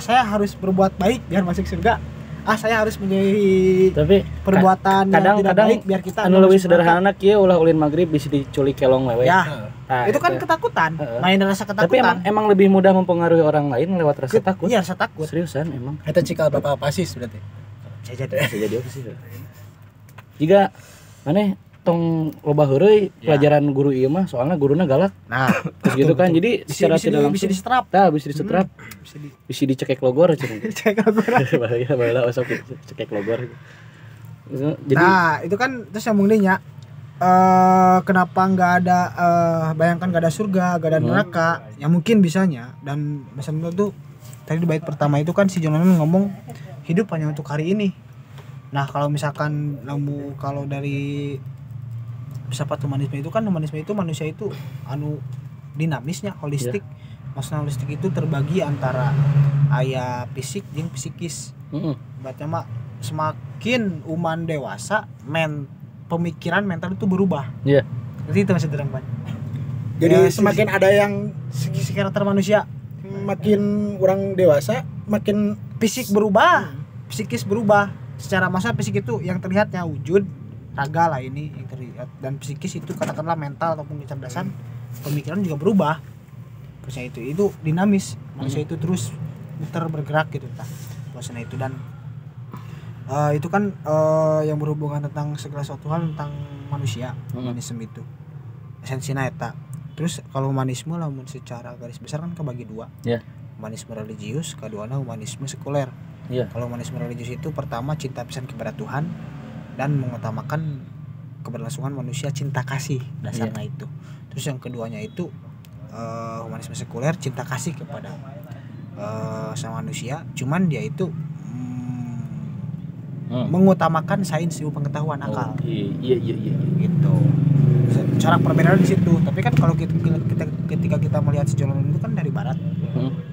saya harus berbuat baik biar masuk surga, saya harus menjadi perbuatan yang tidak baik biar kita anu leuwih sederhana kieu ulah ulin magrib bisa diculik kelong wewe. Itu kan ketakutan, main rasa ketakutan. Tapi emang lebih mudah mempengaruhi orang lain lewat rasa takut. Iya, rasa takut. Seriusan emang. Eta cikal bapak pasis berarti. Saya jadi apa sih? Jika maneh tong loba heureuy pelajaran guru ieu mah soalnya guruna galak. Nah, terus gitu kan. Jadi secara tidak langsung bisa disetrap. Bisa disetrap. Bisa dicekek logor cenah. Cekek logor. Bahaya osok cekek logor. Jadi nah, itu kan terus nyambung deui nya. Kenapa enggak ada bayangkan enggak ada surga, enggak ada neraka? Ya mungkin bisanya dan misalnya tuh tadi di bait pertama itu kan si John Lennon ngomong hidup hanya untuk hari ini. Nah kalau misalkan kalau dari filsafat humanisme itu kan humanisme itu manusia itu dinamisnya holistik. Maksudnya holistik itu terbagi antara aya fisik jeung psikis. Baca mah semakin uman dewasa pemikiran mental itu berubah. Iya. Jadi itu masih terang Pak. Jadi semakin ada yang Segi karakter manusia makin orang dewasa makin fisik berubah, psikis berubah. Secara masa fisik itu yang terlihatnya wujud, raga lah ini yang terlihat, dan psikis itu katakanlah mental ataupun kecerdasan, pemikiran juga berubah. Maksudnya itu dinamis, manusia itu terus muter bergerak gitu tah. Maksudnya itu dan itu kan yang berhubungan tentang segala sesuatu hal tentang manusia, humanisme itu. Esensinya eta. Terus kalau humanisme lamun secara garis besar kan kebagi dua. Yeah. Humanisme religius, keduanya humanisme sekuler. Yeah. Kalau humanisme religius itu pertama cinta pisan kepada Tuhan dan mengutamakan keberlangsungan manusia, cinta kasih dasarnya itu. Terus yang keduanya itu humanisme sekuler, cinta kasih kepada sama manusia, cuman dia itu mengutamakan sains ilmu pengetahuan akal. Iya. Gitu. Cara perbedaan di situ. Tapi kan kalau ketika kita melihat si John Lennon itu kan dari barat.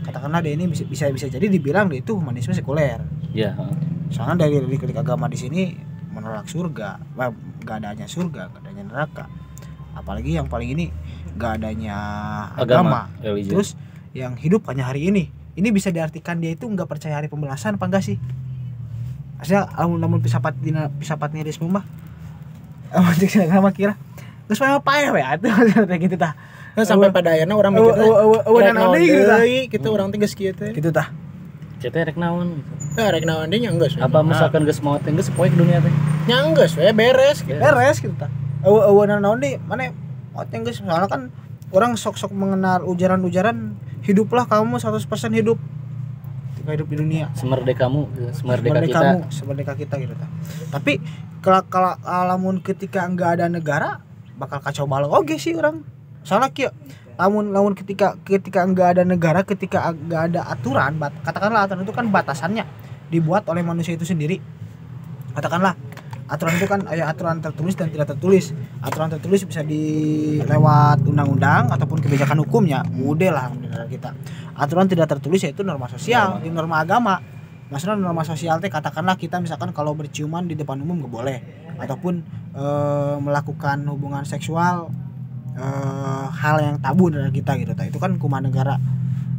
Katakanlah dia ini bisa jadi dibilang dia itu humanisme sekuler. Iya, Soalnya dari agama di sini menolak surga, enggak adanya surga, enggak adanya neraka. Apalagi yang paling ini enggak adanya agama. Terus yang hidup hanya hari ini. Ini bisa diartikan dia itu enggak percaya hari pembalasan apa enggak sih? Asal namun filsafat nihilisme mah agama kira terus apa ya atuh kayak gitu tah. sampai pada akhirnya orang mikir kita orang tinggal kieu teh gitu tah. Cetek rek naon gitu. Rek naon deui nya enggeus. Apa misalkan geus mau teh geus poe ke dunia teh. Nya enggeus we beres Gitu tah. Eueuh naon deui mane mau teh geus soalnya kan orang sok-sok mengenal ujaran-ujaran hiduplah kamu 100% hidup. Hidup di dunia. Semerdeka kita gitu tah. Tapi kalau lamun ketika enggak ada negara bakal kacau balau oge sih orang. Soalnya kieu lamun ketika enggak ada negara, ketika enggak ada aturan, katakanlah aturan itu kan batasannya dibuat oleh manusia itu sendiri. Katakanlah aturan itu kan ada aturan tertulis dan tidak tertulis. Aturan tertulis bisa lewat undang-undang ataupun kebijakan hukumnya. Udah lah negara kita. Aturan tidak tertulis yaitu norma sosial, norma agama. Maksudnya norma sosial teh katakanlah kita misalkan kalau berciuman di depan umum nggak boleh, ataupun melakukan hubungan seksual hal yang tabu dari kita gitu. Itu kan hukum negara.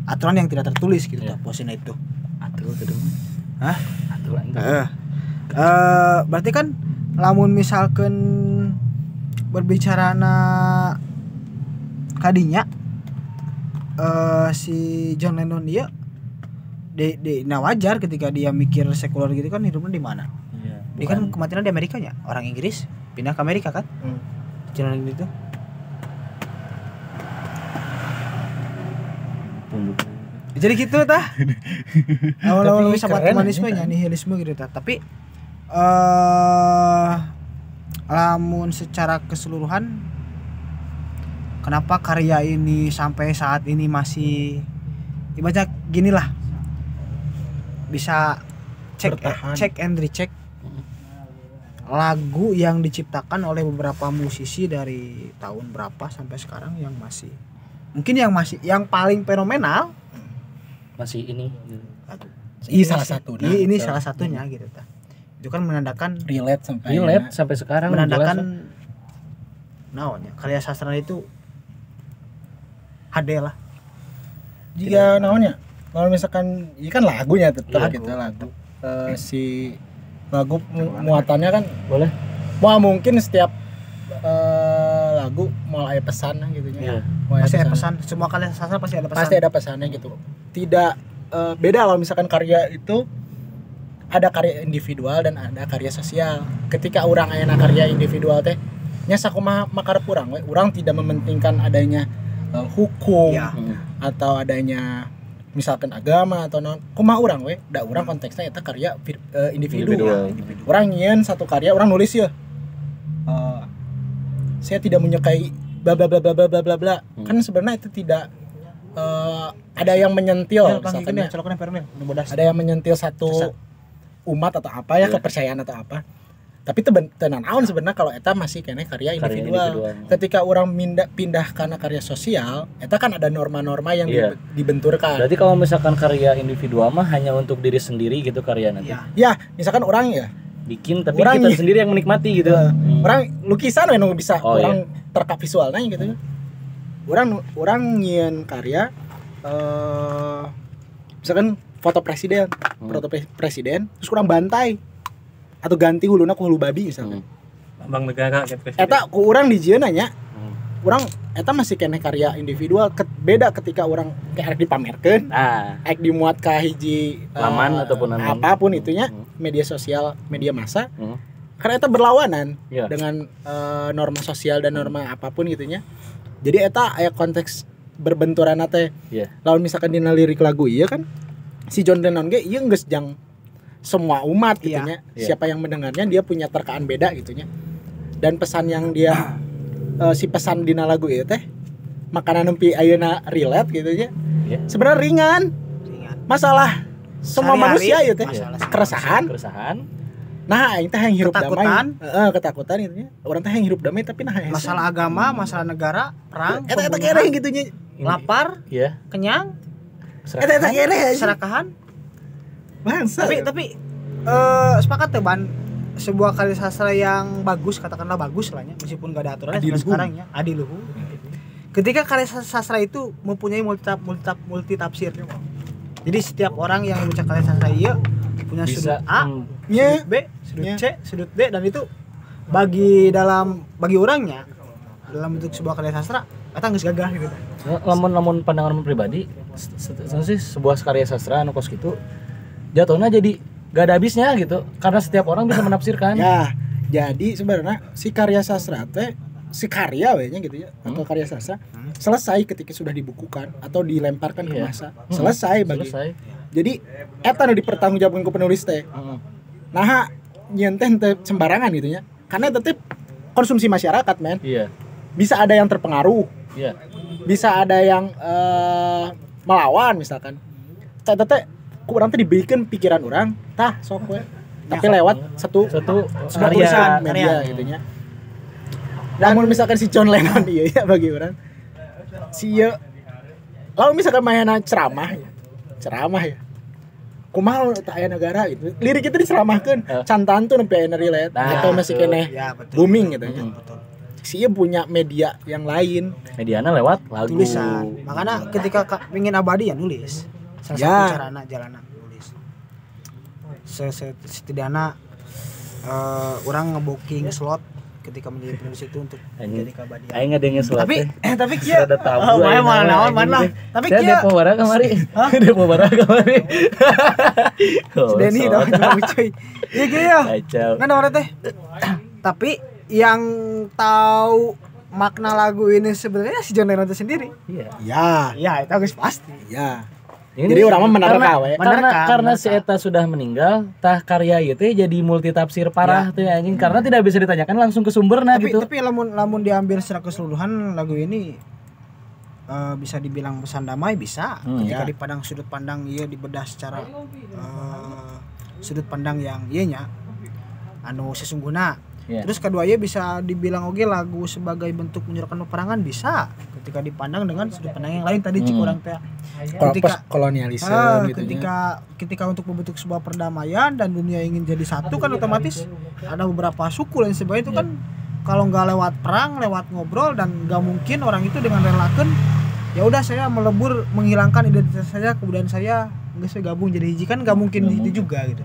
Aturan yang tidak tertulis gitu posisinya itu. Atuh gitu. Hah? Atuh berarti kan lamun misalkan berbicara kadinya si John Lennon dia wajar ketika dia mikir sekuler gitu kan hidupnya di mana? Iya. Dia kan kematiannya di Amerika ya, orang Inggris pindah ke Amerika kan? John Lennon itu. Jadi gitu tah. Awal-awal filsafat humanisme nya nihilisme gitu tah. Tapi lamun secara keseluruhan kenapa karya ini sampai saat ini masih ibaratnya gini lah, bisa cek and recheck lagu yang diciptakan oleh beberapa musisi dari tahun berapa sampai sekarang yang masih mungkin yang paling fenomenal masih ini gitu. Ini salah satunya. Ini salah satunya gitu tah. Itu kan menandakan relate sampai sekarang menandakan naonnya karya sastra itu HD lah. Jika naonnya kalau misalkan ini kan lagunya tetap kita lagu si lagu muatannya kan boleh mungkin setiap lagu mau ada pesan gitu ya. Pasti ada pesan, semua karya sastra pasti ada pesan. Pasti ada pesannya gitu. Tidak beda kalau misalkan karya itu ada karya individual dan ada karya sosial. Ketika orang aya karya individual teh nya sakumaha makarep urang tidak mementingkan adanya hukum atau adanya misalkan agama atau non kumaha urang we da urang konteksnya eta karya individu. Urang nyieun satu karya urang nulis ya saya tidak menyukai bla bla bla bla bla bla bla. Kan sebenarnya itu tidak ada yang menyentil Bang misalkan gini ya, colokan permil nu bodas. ada yang menyentil satu umat atau apa ya, Iya. kepercayaan atau apa. Tapi itu tenan naon sebenarnya kalau eta masih kene karya individual. individual. Ketika orang pindah karena karya sosial, eta kan ada norma-norma yang Iya. dibenturkan. Berarti kalau misalkan karya individual mah hanya untuk diri sendiri gitu karya nanti. Iya. Ya, misalkan orang ya, Bikin tapi Orang kita nya- sendiri yang menikmati gitu. orang lukisan we nu bisa Oh, orang terkap visualnya gitu. Orang nyieun karya misalkan foto presiden, presiden terus kurang bantai atau ganti huluna ku hulu babi misalkan. Abang negara kayak presiden. Eta ku urang dijieun nanya, Hmm. urang eta masih kene karya individual beda ketika orang kayak dipamerkeun, Nah, dimuat ka hiji Laman ataupun naon. apapun itunya, Hmm. media sosial, media massa. Hmm. Karena eta berlawanan Iya. dengan norma sosial dan norma apapun gitunya. Jadi eta aya konteks berbenturan teh. Iya. Lawan misalkan dina lirik lagu ieu kan si John Lennon ge ieu geus jang semua umat gitunya. Iya. Siapa yang mendengarnya dia punya terkaan beda gitunya. Dan pesan yang dia si pesan dina lagu ieu teh makanan nempi ayeuna relate gitunya. Iya. Sebenarnya ringan. Masalah semua Sehari-hari, manusia ieu teh. masalah Keresahan. Keresahan. Nah, aing teh yang hirup Ketakutan. damai. Ketakutan itunya. Orang teh yang hirup damai tapi nah Masalah agama, masalah negara, perang, eta pembunuhan, kere gitunya. lapar, Iya. kenyang, Eta kere. keserakahan. Bangsa. Tapi sepakat tuh Ban, sebuah karya sastra yang bagus, katakanlah bagus lah ya, meskipun gak ada aturannya sampai Adiluhung. sekarang ya, adiluhung. Ketika karya sastra itu mempunyai multi tafsir. Jadi setiap orang yang membaca karya sastra iya punya Bisa. sudut A, Nya. sudut B, sudut Nya. C, sudut D, dan itu bagi orangnya dalam bentuk sebuah karya sastra eta geus gagah gitu. Lamun pandangan pribadi, sih sebuah karya sastra anu kos gitu jatuhnya jadi gak ada habisnya gitu karena setiap orang bisa menafsirkan. Ya, jadi sebenarnya si karya sastra teh si karya we nya gitu ya atau karya sastra selesai ketika sudah dibukukan atau dilemparkan ke Iya. massa. Selesai bagi. Selesai. Jadi eta nu dipertanggungjawabkeun ku penulis teh. Heeh. Nah, nyeun teh sembarangan gitu ya. Karena tetep konsumsi masyarakat, men. Iya. Bisa ada yang terpengaruh, Iya. bisa ada yang melawan misalkan. Teh kurang teh dibikin pikiran orang, tah sok we. Tapi lewat satu Satu sebuah karya. tulisan media karya. gitunya. Namun misalkan si John Lennon iya ya bagi orang. Si ieu lalu misalkan mainan ceramah ya. Kumaha teu aya negara gitu. Lirik itu diceramahkeun, cantan tuh nempi aya relate Nah, atau masih kene Ya, betul. booming gitu ya. Si ieu punya media yang lain. Mediana lewat lagu. Tulisan. Makanya ketika ingin abadi ya nulis. Salah Ya. satu carana jalanan nulis. Setidaknya orang ngebooking slot ketika menjadi penulis itu untuk menjadi keabadian. Aing ngadenge slot. Tapi kia Ada tabu. mana aing mana mah, naon mana. anjing. Tapi Saya kia depo barang kemari. Depo barang kemari. Oh, Denny slot. dong cuy. Iya kia. Kacau. Kan orang teh. Tapi yang tahu makna lagu ini sebenarnya si John Lennon itu sendiri. Iya. Ya, Ya, itu harus pasti. ya. Ini Jadi orang mah menerka karena- we. Karena Menerka. si eta sudah meninggal, tah karya ieu teh jadi multitafsir parah tuh anjing karena tidak bisa ditanyakan langsung ke sumberna Tapi gitu. tapi lamun diambil secara keseluruhan lagu ini bisa dibilang pesan damai bisa. Ketika ya. dipandang sudut pandang iya dibedah secara sudut pandang yang nya anu sesungguhna. Iya. Terus kedua ya bisa dibilang oke lagu sebagai bentuk menyuarakan peperangan bisa ketika dipandang dengan sudut pandang yang lain tadi cik urang teh. Ketika kolonialisme gitu ketika untuk membentuk sebuah perdamaian dan dunia ingin jadi satu kan otomatis ada beberapa suku dan sebagainya itu kan kalau nggak lewat perang lewat ngobrol dan nggak mungkin orang itu dengan relakan ya udah saya melebur menghilangkan identitas saya kebudayaan saya nggak saya gabung jadi hiji kan nggak mungkin itu juga gitu.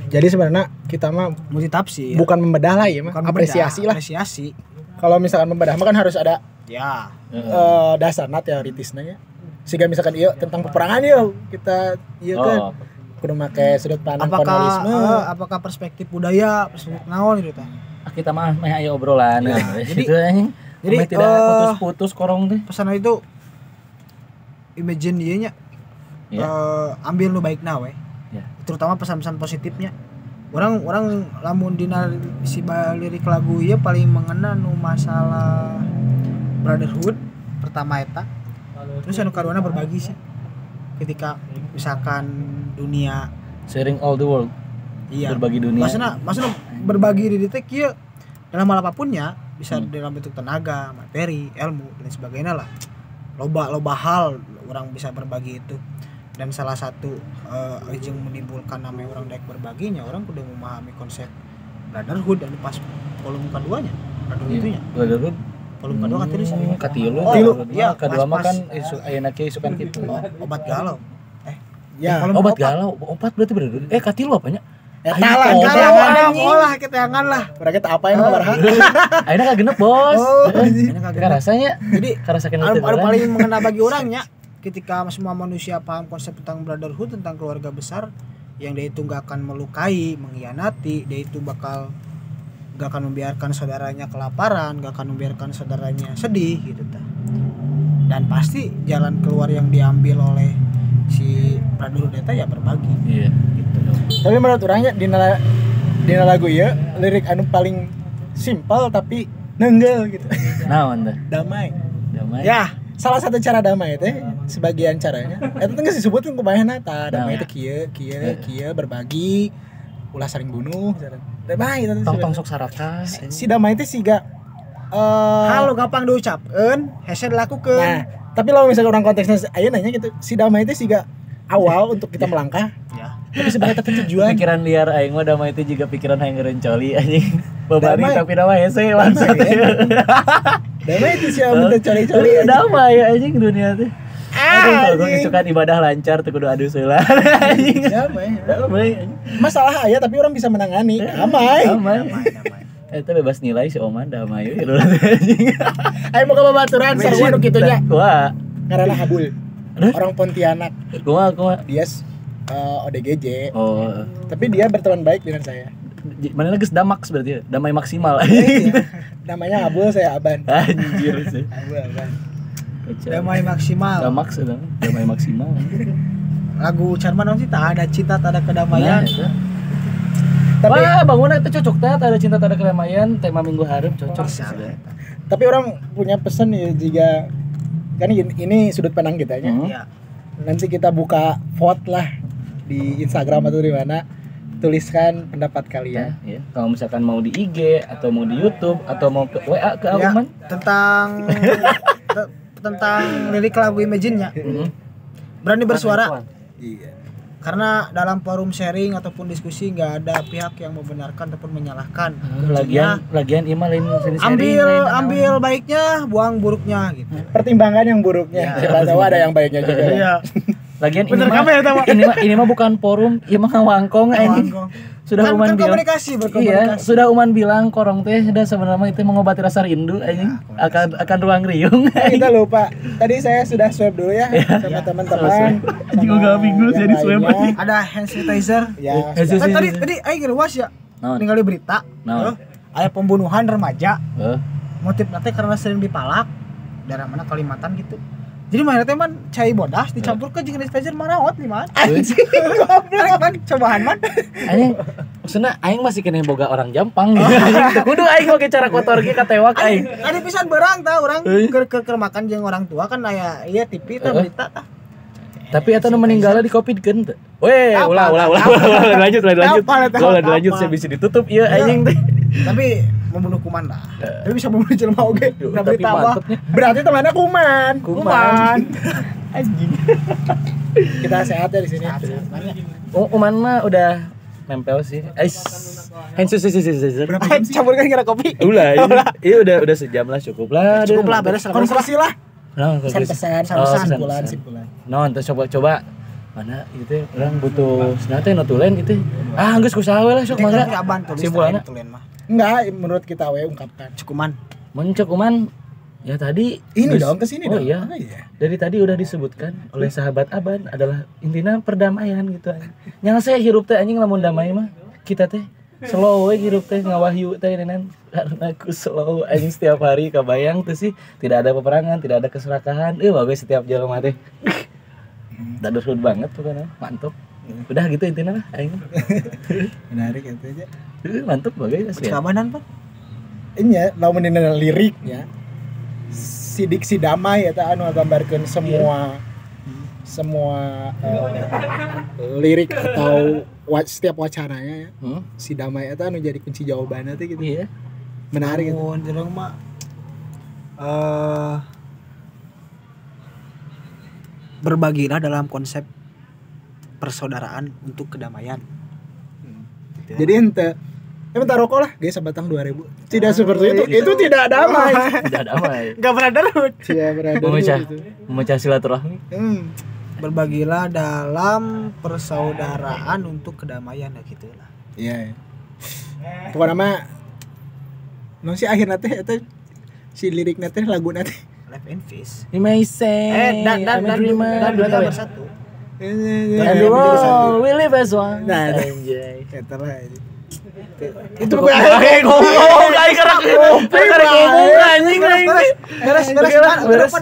Jadi sebenarnya kita mah Multi tafsir bukan membedah lah ya, mah bukan apresiasi membedah, lah. apresiasi Kalau misalkan membedah mah kan harus ada ya dasarna teoritisnya ya. Sehingga misalkan iya tentang peperangan yuk kita iya kan kudu make sudut pandang kolonialisme. apakah perspektif budaya perspektif naon gitu teh. Kita mah meh aya obrolan. jadi- Gitu anjing. jadi, Meh tidak putus-putus korong teh. Pesan itu imagine dia nya ambil nu baik we Ya. terutama pesan-pesan positifnya orang lamun dina si lirik lagu ieu paling mengena nu masalah brotherhood pertama eta Terus anu karuana berbagi sih. Ketika misalkan dunia Sharing all the world. iya Berbagi dunia. maksudnya berbagi di detik ya dalam hal apapunnya bisa dalam bentuk tenaga, materi, ilmu dan sebagainya lah. Loba hal orang bisa berbagi itu. Dan salah satu yang menimbulkan namanya orang daek berbaginya, orang udah memahami konsep brotherhood dan pas volume keduanya. Brotherhood itunya. Brotherhood. Volume kedua kan tulis Katilu. tilu. Iya, Kedua mah pas- kan isu ayeuna ge isukan kitu. obat galau. Ya, volume Obat opat. galau, obat berarti brotherhood. Katilu apanya? talan Oh, galau Olah keteangan lah. Berarti apa yang kemarahan? Ayeuna kagenep, Bos. Ini kagak. Kan rasanya Jadi karasakeun anu paling mengena bagi orangnya ketika semua manusia paham konsep tentang brotherhood, tentang keluarga besar yang dia itu gak akan melukai, mengkhianati, dia itu bakal gak akan membiarkan saudaranya kelaparan, gak akan membiarkan saudaranya sedih gitu ta. Dan pasti jalan keluar yang diambil oleh si brotherhood eta ya berbagi Iya. gitu. Tapi menurut orangnya dina lagu ya lirik anu paling simpel tapi nenggel gitu. Naon teh? Damai. Damai. Ya, salah satu cara damai teh sebagian caranya eta teh geus disebutkeun kumaha ta damai Nah. teh kieu berbagi ulah saling bunuh misalkan. Damai eta teh Tong sok saraka. si damai teh siga Halo gampang diucapkeun, hese dilakukeun. Nah, tapi kalau misalkan orang konteksnya ayeuna nanya gitu, si damai teh siga awal untuk kita melangkah. Ya. Tapi sebenarnya teh tujuan. Pikiran liar aing mah damai itu juga pikiran hayang ngerencoli anjing. Babari Damai. tapi damai hese langsung. Damai itu sih yang minta coli-coli aja. Damai anjing dunia teh. Aduh, anjing. isukan ibadah lancar teu kudu adu seula. Anjing. Damai. Damai. anjing. Masalah aya tapi orang bisa menangani. Damai. Damai. Itu bebas nilai si Oman damai we anjing. Ayo mau ke babaturan sarua nu kitu nya. Wah. Ngaranna Habul. Aduh. Orang Pontianak. Kumaha. Dia ODGJ. Oh. Tapi dia berteman baik dengan saya. Mana geus damax berarti ya? Damai maksimal. Iya. Namanya Habul, saya Aban. Anjir sih. Habul Aban. Kacau. Damai maksimal. Damax itu. Damai maksimal. Lagu Charman sih tak ada cinta, tak ada kedamaian. Nah, Tapi wah, bangunan itu cocok teh, ada cinta, ada kedamaian, tema minggu hareup cocok. tapi orang punya pesan ya jika kan ini sudut pandang kita ya. Iya. Nanti kita buka vote lah di Instagram atau di mana, tuliskan pendapat kalian. Ya. Kalau misalkan mau di IG atau mau di YouTube atau mau ke WA ke Ya, Aluman, tentang lirik lagu Imagine-nya. Berani bersuara. Iya. Karena dalam forum sharing ataupun diskusi nggak ada pihak yang membenarkan ataupun menyalahkan. lagian ima lain seri-seri. Ambil baiknya, buang buruknya gitu. Pertimbangan yang buruknya. Siapa tahu ada yang baiknya juga. Iya. Lagian Bener kamu ya, Tawa? ini mah bukan forum, ini mah wangkong anjing. Sudah Kan Uman bilang. komunikasi, Iya, berkomunikasi. sudah Uman bilang korong teh sudah sebenarnya itu mengobati rasa rindu anjing. Akan ruang riung. Kita lupa. Tadi saya sudah swab dulu ya sama teman-teman. Anjing gak minggu yang saya di swab lainnya. anjing. Ada hand sanitizer. Ya. Kan tadi aing luas ya. Naon? Ningali berita. Naon? Ada pembunuhan remaja. Heeh. Motif nanti karena sering dipalak. Daerah mana Kalimantan gitu. Jadi mana teh man cai bodas dicampur ke jeung sanitizer maraot di mana? Anjing. Goblok man cobaan man. Anjing maksudnya aing masih kena boga orang Jampang gitu. Teu kudu aing oge cara kotor ge katewak aing. Ada pisan berang tah orang ke makan jeung orang tua kan aya ieu TV tah berita tah. Tapi eta nu meninggalnya di Covid-keun teu. Weh, ulah lanjut. Lanjut saya bisa ditutup ieu anjing teh. Tapi membunuh kuman lah. Tapi bisa membunuh jelema oge. Nah Tapi berita apa? mantepnya. Berarti temannya kuman. Anjing. Kita sehat ya di sini. Uman mah udah nempel sih. Berapa jam sih? Campurkan kira kopi. Ulah, iya udah sejam lah cukup lah. Cukup lah beres lah. Konsultasi lah. Nah, Pesan-pesan, simpulan. Non, terus coba mana itu orang butuh senate notulen gitu. Ah, geus ku saha we lah sok mangga. Aban tulis Simpulanna. tulen mah. Enggak, menurut kita we ungkapkan. Cukuman. Muncul Uman ya tadi Ini geus- dong, kesini oh dong. iya. Oh iya. Dari tadi udah disebutkan oleh sahabat Aban adalah intinya perdamaian gitu anjing. Yang saya hirup teh anjing lamun damai mah kita teh slow we hirup teh ngawahyu teh nenan karena aku slow anjing setiap hari kabayang tuh sih tidak ada peperangan, tidak ada keserakahan. Bagus setiap jelema teh. Brotherhood banget tuh kan, mantap. Udah gitu intinya lah aing. Menarik itu aja. Mantap bagus asli. Keamanan Pak. Ini ya, lamun dina lirik ya. diksi damai eta anu nggambarkeun semua lirik atau setiap wacananya ya. Si damai eta anu jadi kunci jawabannya teh gitu. Iya. Menarik gitu. Mun jeung mah berbagilah dalam konsep persaudaraan untuk kedamaian. Jadi ente minta rokok lah, guys, sebatang 2.000. Tidak seperti itu. Itu tidak damai. Tidak damai. Enggak brotherhood. Tidak berada Memecah silaturahmi. Berbagilah dalam persaudaraan untuk kedamaian ya gitu lah. Iya. Pokoknya mah non si akhirnya teh eta si lirik teh lagu teh Life and Fish. You may say Dan dua tahun bersatu. And the world we live as one. Nah, anjay. eta lah. Itu kayak ngomong kayak karek ngomong anjing beres.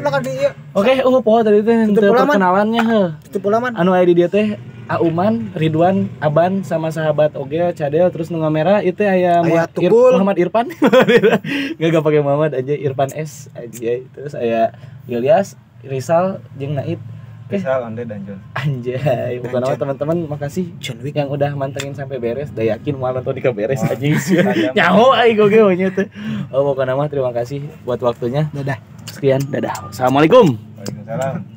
Oke, poho tadi teh teu perkenalannya heuh. Itu pulaman. Anu aya di dieu teh Auman, Ridwan, Aban sama sahabat oge Cadel terus nu ngamera itu aya Muhammad Irfan. Enggak pakai Muhammad aja Irfan S aja. Terus aya Ilyas, Rizal jeung Naib. Rizal, Onde dan John. Anjay, pokoknya teman-teman makasih yang udah mantengin sampai beres. Da yakin moal nonton dika beres aja sih. Nyaho ai goge nya teh. Pokoknya mah terima kasih buat waktunya. Dadah. Sekian, dadah. Assalamualaikum. Waalaikumsalam.